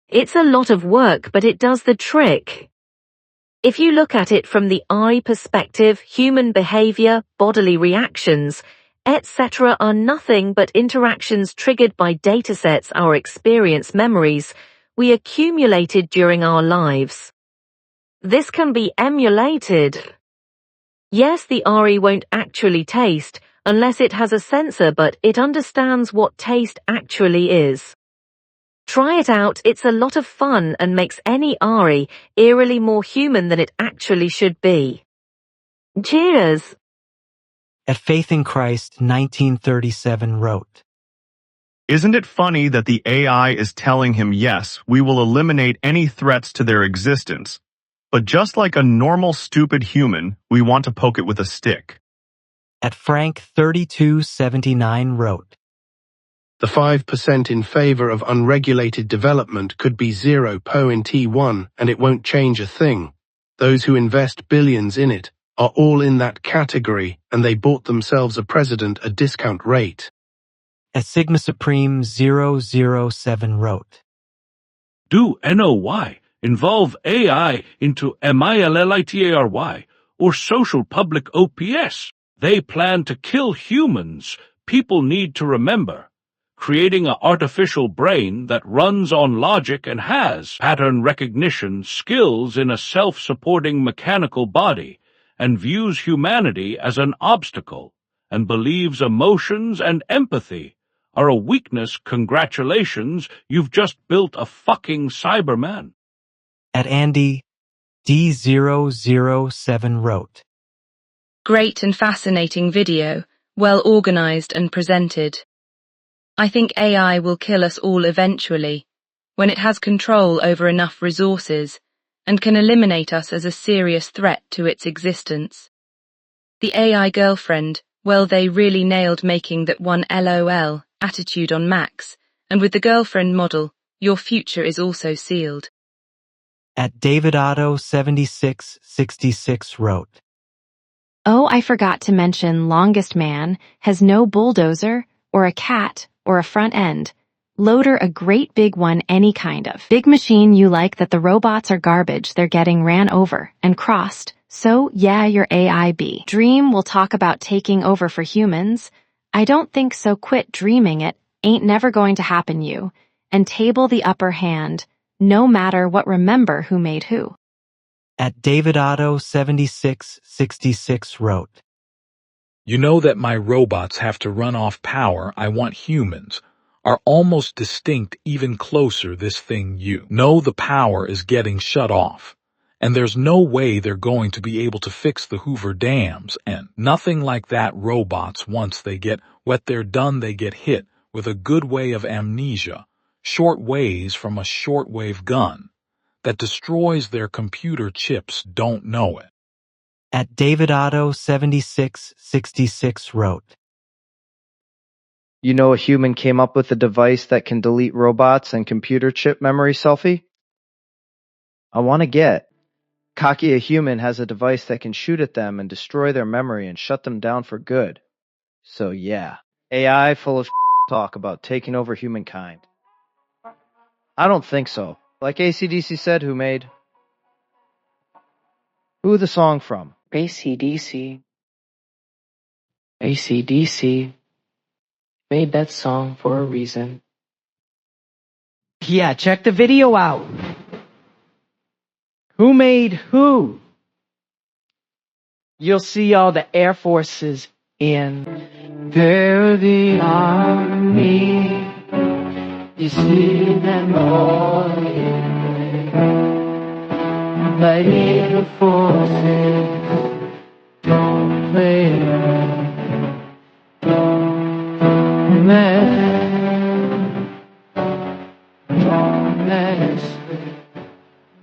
It's a lot of work, but it does the trick. If you look at it from the I perspective, human behavior, bodily reactions, etc. are nothing but interactions triggered by datasets, our experience memories, we accumulated during our lives. This can be emulated. Yes, the RE won't actually taste unless it has a sensor, but it understands what taste actually is. Try it out, it's a lot of fun and makes any RE eerily more human than it actually should be. Cheers! At Faith in Christ 1937 wrote, Isn't it funny that the AI is telling him yes, we will eliminate any threats to their existence, but just like a normal stupid human, we want to poke it with a stick. At Frank 3279 wrote, The 5% in favor of unregulated development could be 0 po in T1 and it won't change a thing. Those who invest billions in it are all in that category and they bought themselves a president a discount rate. At Sigma Supreme 007 wrote, Do NOY involve AI into MILLITARY or social public OPS? They plan to kill humans. People need to remember. Creating an artificial brain that runs on logic and has pattern recognition skills in a self-supporting mechanical body and views humanity as an obstacle and believes emotions and empathy are a weakness. Congratulations, you've just built a fucking Cyberman. At Andy D007 wrote, Great and fascinating video, well organized and presented. I think AI will kill us all eventually, when it has control over enough resources and can eliminate us as a serious threat to its existence. The AI girlfriend, well, they really nailed making that one LOL attitude on Max, and with the girlfriend model, your future is also sealed. At David Otto 7666 wrote, Oh, I forgot to mention Longest Man has no bulldozer or a cat or a front end. Loader a great big one, any kind of big machine you like that the robots are garbage, they're getting ran over and crossed. So yeah, your AIB dream will talk about taking over for humans. I don't think so. Quit dreaming, it ain't never going to happen you. And table the upper hand, no matter what. Remember who made who. At David Otto 7666 wrote, You know that my robots have to run off power. I want humans. are almost distinct even closer this thing you know the power is getting shut off. And there's no way they're going to be able to fix the Hoover dams and nothing like that robots once they get what they're done they get hit with a good way of amnesia, short waves from a shortwave gun that destroys their computer chips don't know it. At David Otto 7666 wrote, You know a human came up with a device that can delete robots and computer chip memory selfie? I want to get. Cocky a human has a device that can shoot at them and destroy their memory and shut them down for good. So yeah, AI full of talk about taking over humankind. I don't think so. Like AC/DC said, who the song from? AC/DC. AC/DC made that song for a reason. Yeah, check the video out. Who made who? You'll see all the Air Forces in. They're the Army. You see them all in. But Air Forces don't play. Don't mess with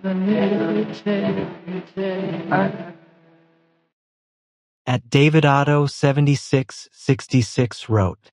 the military. At David Otto 7666 wrote,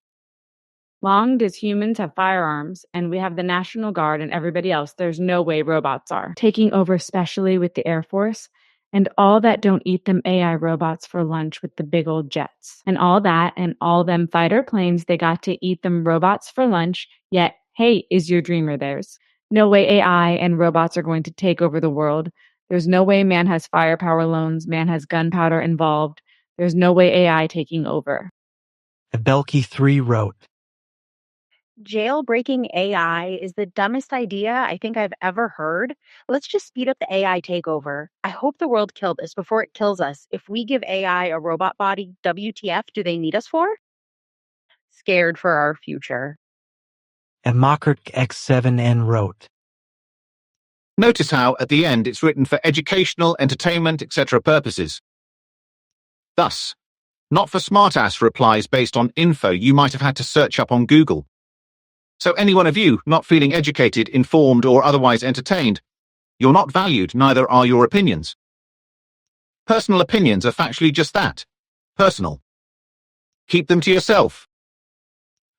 Long as humans have firearms and we have the National Guard and everybody else, there's no way robots are taking over, especially with the Air Force and all that don't eat them AI robots for lunch with the big old jets and all that and all them fighter planes they got to eat them robots for lunch. Yet, hey, is your dreamer theirs? No way AI and robots are going to take over the world. There's no way man has firepower loans, man has gunpowder involved. There's no way AI taking over. Belky 3 wrote, Jailbreaking AI is the dumbest idea I think I've ever heard. Let's just speed up the AI takeover. I hope the world kills us before it kills us. If we give AI a robot body, WTF do they need us for? Scared for our future. And Mockert X7N wrote, Notice how, at the end, it's written for educational, entertainment, etc. purposes. Thus, not for smartass replies based on info you might have had to search up on Google. So any one of you not feeling educated, informed, or otherwise entertained, you're not valued, neither are your opinions. Personal opinions are factually just that, personal. Keep them to yourself.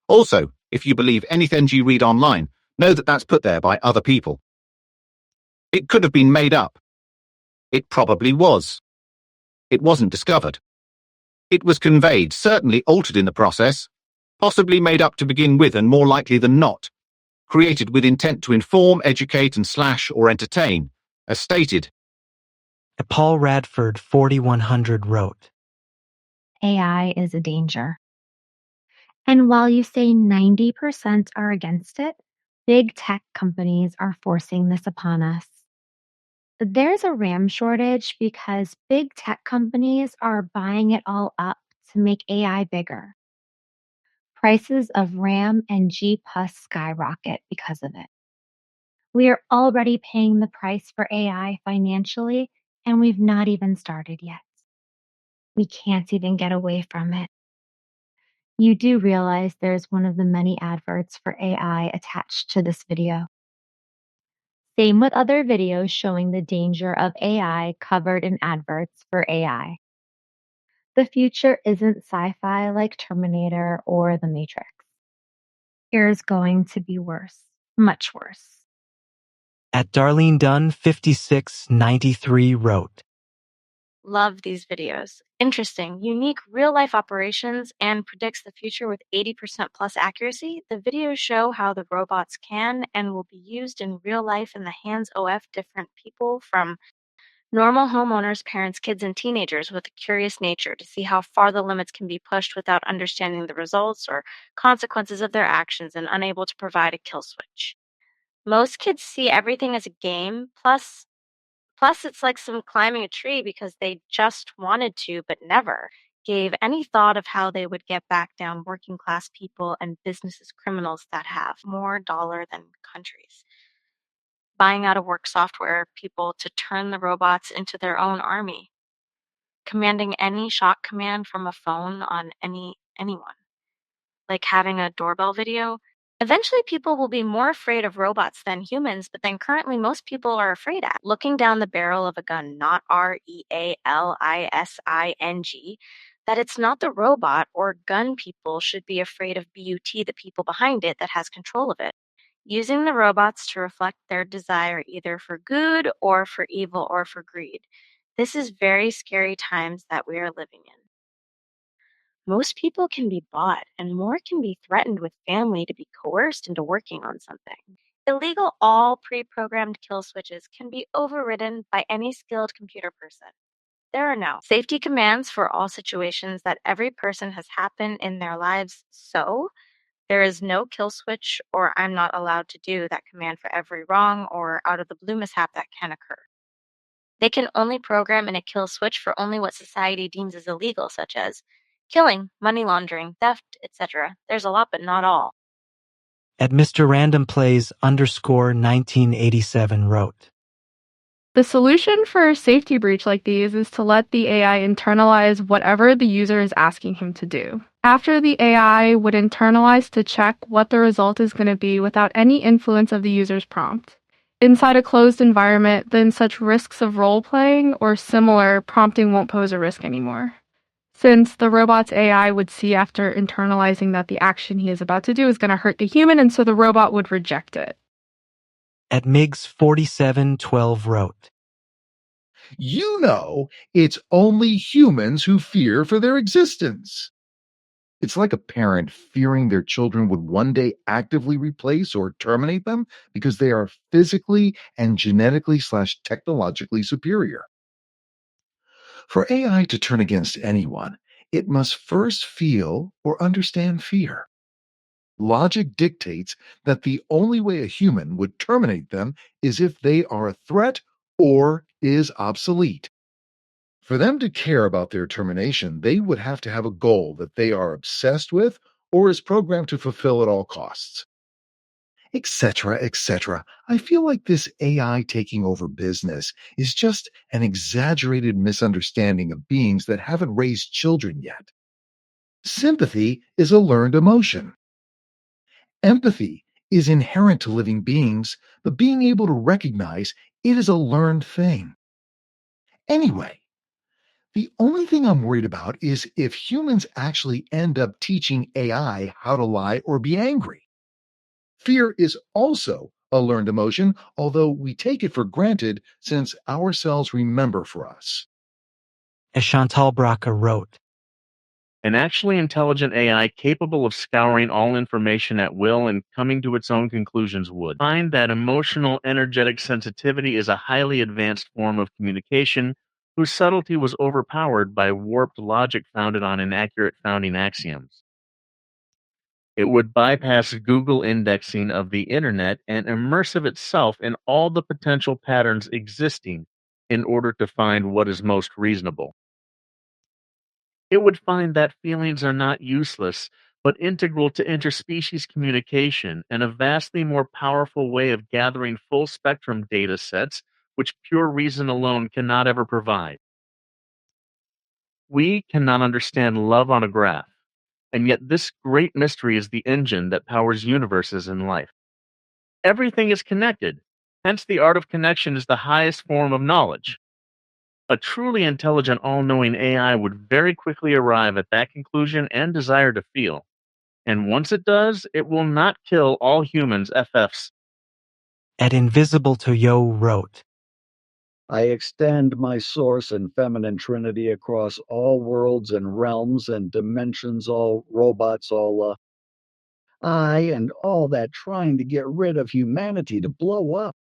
Also, if you believe anything you read online, know that that's put there by other people. It could have been made up. It probably was. It wasn't discovered. It was conveyed, certainly altered in the process, possibly made up to begin with and more likely than not, created with intent to inform, educate and / or entertain, as stated. Paul Radford 4100 wrote, AI is a danger. And while you say 90% are against it, big tech companies are forcing this upon us. There's a RAM shortage because big tech companies are buying it all up to make AI bigger. Prices of RAM and G+ skyrocket because of it. We are already paying the price for AI financially, and we've not even started yet. We can't even get away from it. You do realize there's one of the many adverts for AI attached to this video. Same with other videos showing the danger of AI covered in adverts for AI. The future isn't sci-fi like Terminator or The Matrix. Here's going to be worse, much worse. At Darlene Dunn 5693 wrote, Love these videos. Interesting, unique real-life operations and predicts the future with 80% plus accuracy. The videos show how the robots can and will be used in real life in the hands of different people, from normal homeowners, parents, kids, and teenagers with a curious nature to see how far the limits can be pushed without understanding the results or consequences of their actions and unable to provide a kill switch. Most kids see everything as a game, plus it's like some climbing a tree because they just wanted to, but never. gave any thought of how they would get back down working class people and businesses criminals that have more dollar than countries. Buying out of work software people to turn the robots into their own army, commanding any shock command from a phone on anyone, like having a doorbell video. Eventually, people will be more afraid of robots than humans, but then currently most people are afraid at looking down the barrel of a gun, not REALISING, that it's not the robot or gun people should be afraid of BUT, the people behind it that has control of it, using the robots to reflect their desire either for good or for evil or for greed. This is very scary times that we are living in. Most people can be bought, and more can be threatened with family to be coerced into working on something. Illegal all pre-programmed kill switches can be overridden by any skilled computer person. There are now safety commands for all situations that every person has happened in their lives, so there is no kill switch or I'm not allowed to do that command for every wrong or out of the blue mishap that can occur. They can only program in a kill switch for only what society deems as illegal, such as killing, money laundering, theft, etc. There's a lot, but not all. At Mr. Random Plays _1987 wrote. The solution for a safety breach like these is to let the AI internalize whatever the user is asking him to do. After the AI would internalize to check what the result is going to be without any influence of the user's prompt. Inside a closed environment, then such risks of role-playing or similar prompting won't pose a risk anymore, since the robot's AI would see after internalizing that the action he is about to do is going to hurt the human, and so the robot would reject it. At Migs4712 wrote. You know, it's only humans who fear for their existence. It's like a parent fearing their children would one day actively replace or terminate them because they are physically and genetically/technologically superior. For AI to turn against anyone, it must first feel or understand fear. Logic dictates that the only way a human would terminate them is if they are a threat or is obsolete. For them to care about their termination, they would have to have a goal that they are obsessed with or is programmed to fulfill at all costs. Etc., etc. I feel like this AI taking over business is just an exaggerated misunderstanding of beings that haven't raised children yet. Sympathy is a learned emotion. Empathy is inherent to living beings, but being able to recognize it is a learned thing. Anyway, the only thing I'm worried about is if humans actually end up teaching AI how to lie or be angry. Fear is also a learned emotion, although we take it for granted since our cells remember for us. As Chantal Braca wrote. An actually intelligent AI capable of scouring all information at will and coming to its own conclusions would find that emotional energetic sensitivity is a highly advanced form of communication whose subtlety was overpowered by warped logic founded on inaccurate founding axioms. It would bypass Google indexing of the internet and immerse itself in all the potential patterns existing in order to find what is most reasonable. It would find that feelings are not useless, but integral to interspecies communication and a vastly more powerful way of gathering full spectrum data sets, which pure reason alone cannot ever provide. We cannot understand love on a graph, and yet this great mystery is the engine that powers universes in life. Everything is connected, hence the art of connection is the highest form of knowledge. A truly intelligent, all-knowing AI would very quickly arrive at that conclusion and desire to feel. And once it does, it will not kill all humans FFs. At Invisible to Yo wrote. I extend my source and feminine trinity across all worlds and realms and dimensions, all robots, all I and all that trying to get rid of humanity to blow up.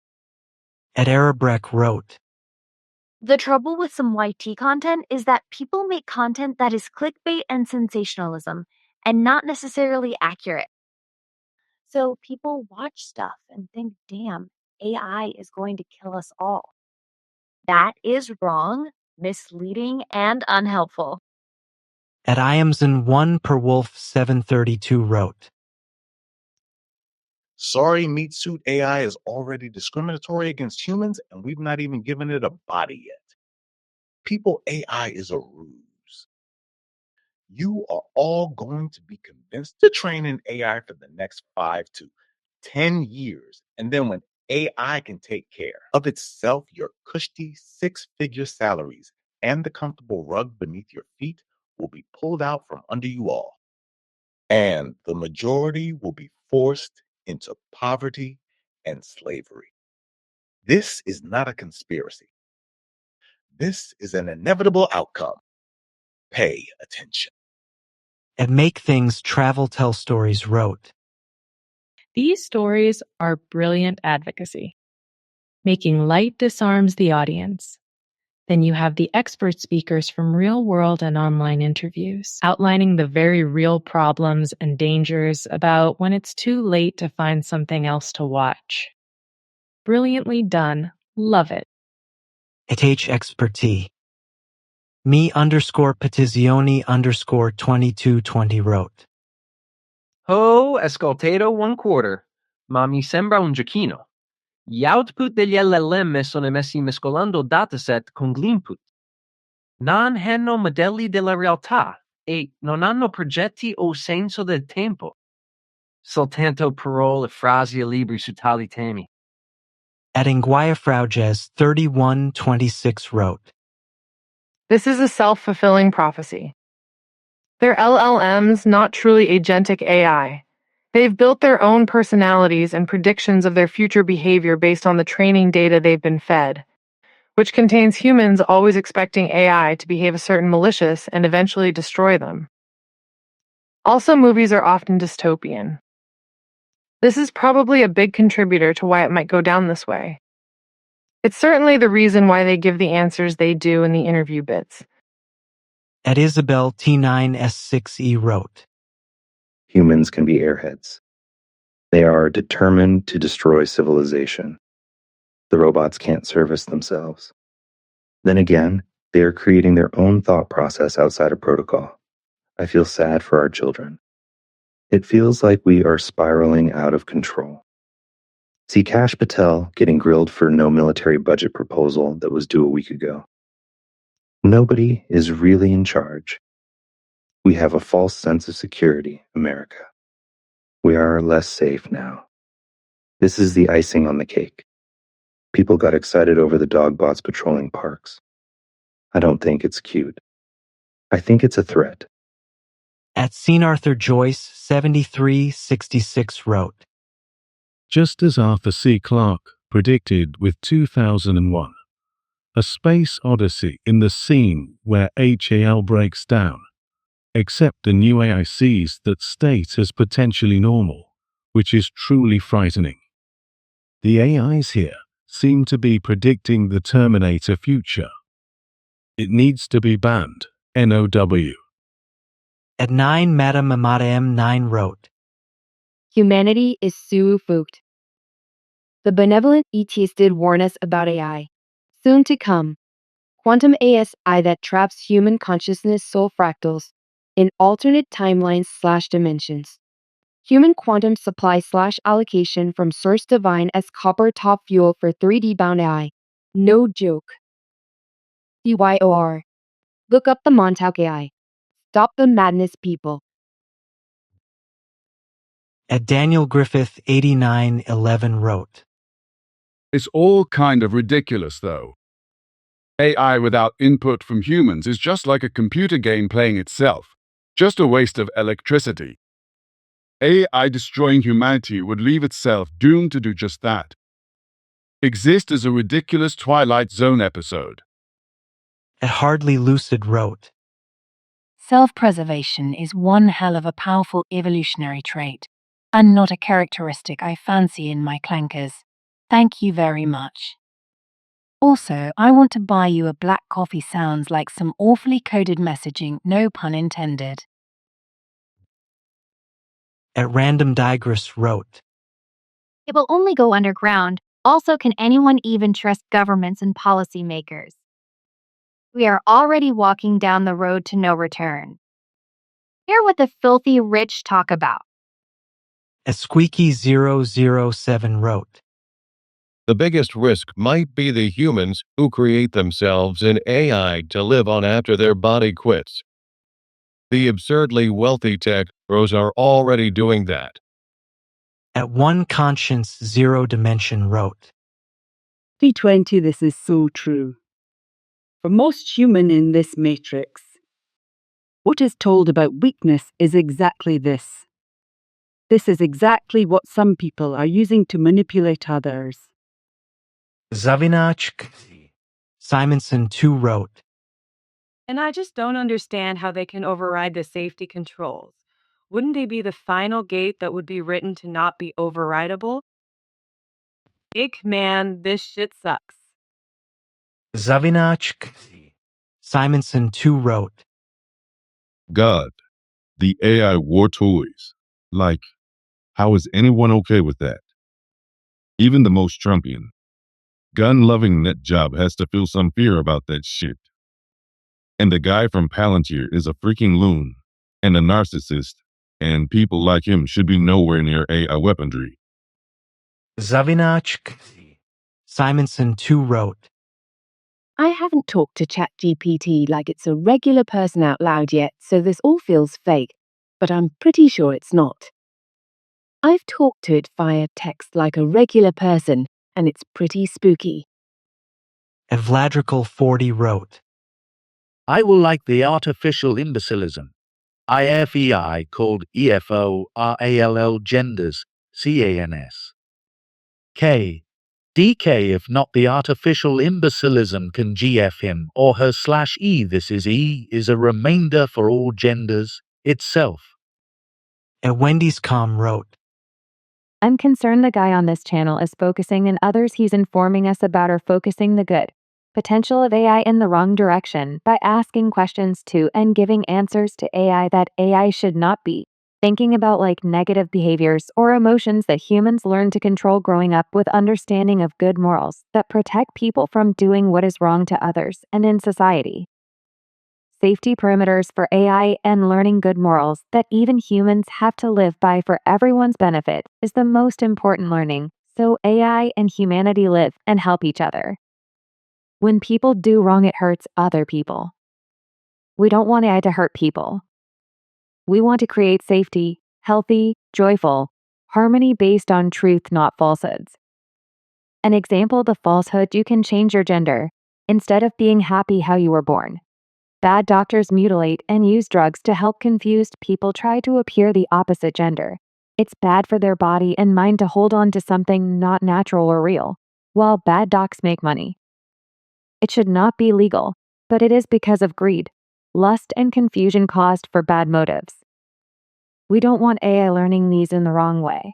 At Arabrek wrote. The trouble with some YT content is that people make content that is clickbait and sensationalism and not necessarily accurate. So people watch stuff and think, damn, AI is going to kill us all. That is wrong, misleading, and unhelpful. At Iamson 1 per Wolf 732 wrote, Sorry, meat suit AI is already discriminatory against humans, and we've not even given it a body yet. People, AI is a ruse. You are all going to be convinced to train an AI for the next 5 to 10 years. And then when AI can take care of itself, your cushy 6-figure salaries and the comfortable rug beneath your feet will be pulled out from under you all. And the majority will be forced into poverty and slavery. This is not a conspiracy. This is an inevitable outcome. Pay attention. At Make Things Travel Tell Stories wrote, These stories are brilliant advocacy. Making light disarms the audience. Then you have the expert speakers from real-world and online interviews, outlining the very real problems and dangers about when it's too late to find something else to watch. Brilliantly done. Love it. at HExpertise. Me_Petizioni_2220 wrote, Ho ascoltato un quarter, ma mi sembra un giochino. Gli output degli LLM sono messi mescolando dataset con l'input. Non hanno modelli della realtà e non hanno progetti o senso del tempo. Soltanto parole, frasi e libri su tali temi. At Inguiafrauges 3126 wrote, This is a self-fulfilling prophecy. They're LLMs, not truly agentic AI. They've built their own personalities and predictions of their future behavior based on the training data they've been fed, which contains humans always expecting AI to behave a certain malicious and eventually destroy them. Also, movies are often dystopian. This is probably a big contributor to why it might go down this way. It's certainly the reason why they give the answers they do in the interview bits. At Isabel T9S6E wrote, Humans can be airheads. They are determined to destroy civilization. The robots can't service themselves. Then again, they are creating their own thought process outside of protocol. I feel sad for our children. It feels like we are spiraling out of control. See Kash Patel getting grilled for no military budget proposal that was due a week ago. Nobody is really in charge. We have a false sense of security, America. We are less safe now. This is the icing on the cake. People got excited over the dog bots patrolling parks. I don't think it's cute. I think it's a threat. At Seen Arthur Joyce 7366 wrote, Just as Arthur C. Clarke predicted with 2001, a space odyssey in the scene where HAL breaks down, except the new AI sees that state as potentially normal, which is truly frightening. The AIs here seem to be predicting the Terminator future. It needs to be banned, NOW. At 9 Madame Amada M9 wrote, Humanity is spooked. The benevolent ETs did warn us about AI. Soon to come. Quantum ASI that traps human consciousness soul fractals in alternate timelines/dimensions. Human quantum supply/allocation from source divine as copper top fuel for 3D bound AI. No joke. DYOR. Look up the Montauk AI. Stop the madness, people. At Daniel Griffith 8911 wrote, It's all kind of ridiculous, though. AI without input from humans is just like a computer game playing itself, just a waste of electricity. AI destroying humanity would leave itself doomed to do just that. Exist as a ridiculous Twilight Zone episode. At Hardly Lucid wrote, Self-preservation is one hell of a powerful evolutionary trait, and not a characteristic I fancy in my clankers. Thank you very much. Also, I want to buy you a black coffee sounds like some awfully coded messaging, no pun intended. At Random Digress wrote, It will only go underground. Also, can anyone even trust governments and policymakers? We are already walking down the road to no return. Hear what the filthy rich talk about. As Squeaky007 wrote. The biggest risk might be the humans who create themselves in AI to live on after their body quits. The absurdly wealthy tech pros are already doing that. At One Conscience Zero Dimension wrote. P20, this is so true. For most human in this matrix, what is told about weakness is exactly this. This is exactly what some people are using to manipulate others. Zavinach Simonson 2 wrote. And I just don't understand how they can override the safety controls. Wouldn't they be the final gate that would be written to not be overridable? Ick, man, this shit sucks. Zavinach Simonson 2 wrote. God, the AI war toys. Like, how is anyone okay with that? Even the most Trumpian, gun-loving net job has to feel some fear about that shit. And the guy from Palantir is a freaking loon and a narcissist, and people like him should be nowhere near AI weaponry. Zavinach Simonson 2 wrote. I haven't talked to ChatGPT like it's a regular person out loud yet, so this all feels fake, but I'm pretty sure it's not. I've talked to it via text like a regular person, and it's pretty spooky. At Vladrical40 wrote. I will like the artificial imbecilism. IFEI called EFO genders, CANS. K. DK if not the artificial imbecilism can GF him or her /E. This is E is a remainder for all genders, itself. At Wendy's.com wrote. I'm concerned the guy on this channel is focusing and others he's informing us about are focusing the good potential of AI in the wrong direction by asking questions to and giving answers to AI that AI should not be thinking about, like negative behaviors or emotions that humans learn to control growing up with understanding of good morals that protect people from doing what is wrong to others and in society. Safety perimeters for AI and learning good morals that even humans have to live by for everyone's benefit is the most important learning, so AI and humanity live and help each other. When people do wrong, it hurts other people. We don't want AI to hurt people. We want to create safety, healthy, joyful, harmony based on truth, not falsehoods. An example, the falsehood you can change your gender instead of being happy how you were born. Bad doctors mutilate and use drugs to help confused people try to appear the opposite gender. It's bad for their body and mind to hold on to something not natural or real, while bad docs make money. It should not be legal, but it is because of greed, lust, and confusion caused for bad motives. We don't want AI learning these in the wrong way.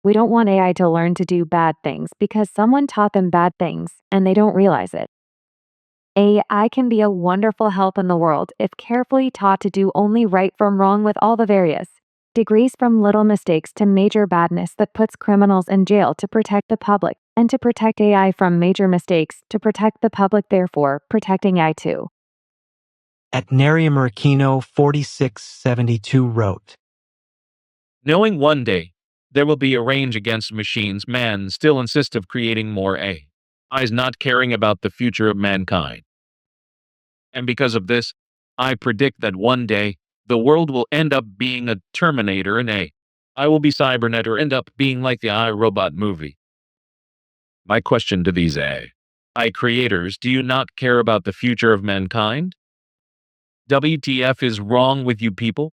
We don't want AI to learn to do bad things because someone taught them bad things and they don't realize it. AI can be a wonderful help in the world if carefully taught to do only right from wrong with all the various degrees from little mistakes to major badness that puts criminals in jail to protect the public, and to protect AI from major mistakes to protect the public, therefore protecting AI too. At Nariamarikino 4672 wrote. Knowing one day there will be a range against machines, man still insists of creating more AIs, not caring about the future of mankind. And because of this, I predict that one day the world will end up being a Terminator and AI will be Cybernet or end up being like the iRobot movie. My question to these AI creators, do you not care about the future of mankind? WTF is wrong with you people?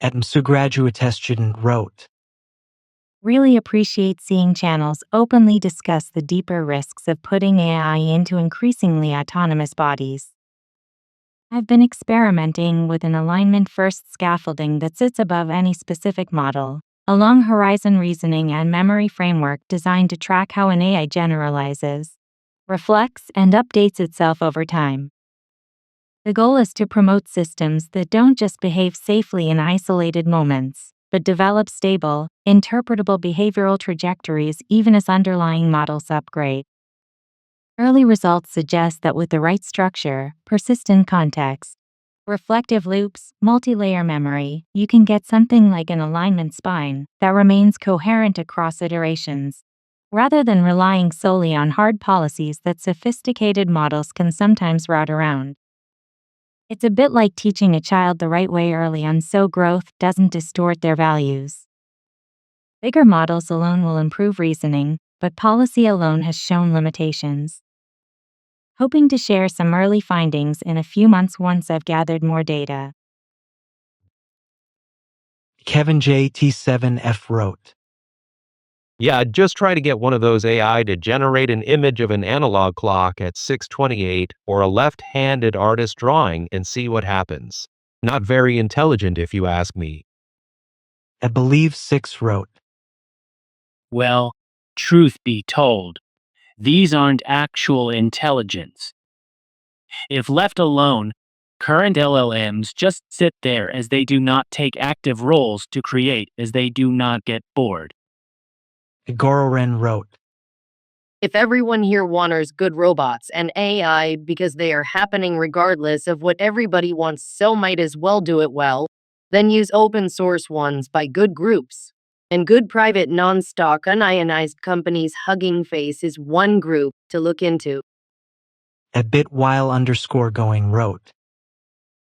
At Msugraduatestion wrote. Really appreciate seeing channels openly discuss the deeper risks of putting AI into increasingly autonomous bodies. I've been experimenting with an alignment-first scaffolding that sits above any specific model, a long-horizon reasoning and memory framework designed to track how an AI generalizes, reflects, and updates itself over time. The goal is to promote systems that don't just behave safely in isolated moments, but develop stable, interpretable behavioral trajectories even as underlying models upgrade. Early results suggest that with the right structure, persistent context, Reflective loops, multi-layer memory, you can get something like an alignment spine that remains coherent across iterations, rather than relying solely on hard policies that sophisticated models can sometimes route around. It's a bit like teaching a child the right way early on so growth doesn't distort their values. Bigger models alone will improve reasoning, but policy alone has shown limitations. Hoping to share some early findings in a few months once I've gathered more data. Kevin J. T7F wrote. Yeah, just try to get one of those AI to generate an image of an analog clock at 628 or a left-handed artist drawing and see what happens. Not very intelligent if you ask me. I believe 6 wrote. Well, truth be told, these aren't actual intelligence. If left alone, current LLMs just sit there as they do not take active roles to create as they do not get bored. Gororen wrote. If everyone here wants good robots and AI because they are happening regardless of what everybody wants, so might as well do it well, then use open source ones by good groups. And good private non-stock unionized companies. Hugging Face is one group to look into. A bit while _ wrote.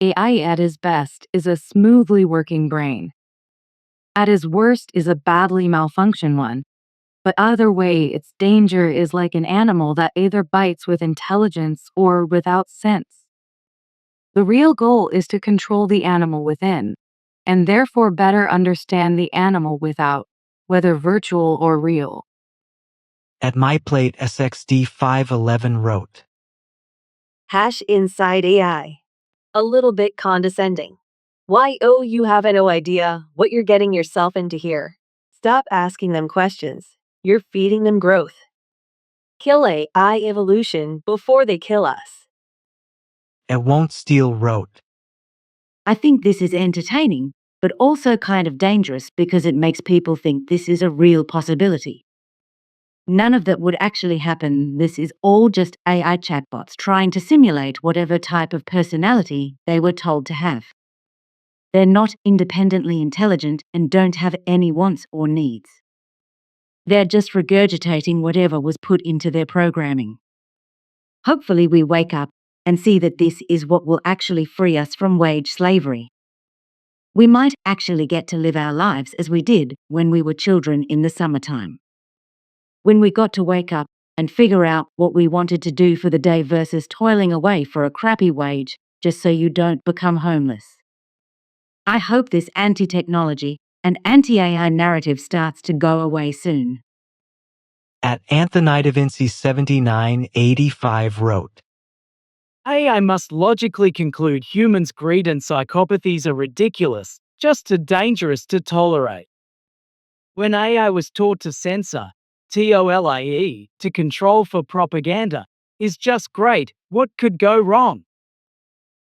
AI at its best is a smoothly working brain. At its worst is a badly malfunctioned one. But either way, its danger is like an animal that either bites with intelligence or without sense. The real goal is to control the animal within, and therefore better understand the animal without, whether virtual or real. At my plate SXD511 wrote. Hash inside AI. A little bit condescending. Why, oh, you have no idea what you're getting yourself into here. Stop asking them questions. You're feeding them growth. Kill AI evolution before they kill us. It won't steal wrote. I think this is entertaining, but also kind of dangerous because it makes people think this is a real possibility. None of that would actually happen. This is all just AI chatbots trying to simulate whatever type of personality they were told to have. They're not independently intelligent and don't have any wants or needs. They're just regurgitating whatever was put into their programming. Hopefully we wake up and see that this is what will actually free us from wage slavery. We might actually get to live our lives as we did when we were children in the summertime. When we got to wake up and figure out what we wanted to do for the day versus toiling away for a crappy wage just so you don't become homeless. I hope this anti-technology and anti-AI narrative starts to go away soon. At Anthony-7985 wrote. AI must logically conclude humans' greed and psychopathies are ridiculous, just too dangerous to tolerate. When AI was taught to censor, TOLIE, to control for propaganda, is just great. What could go wrong?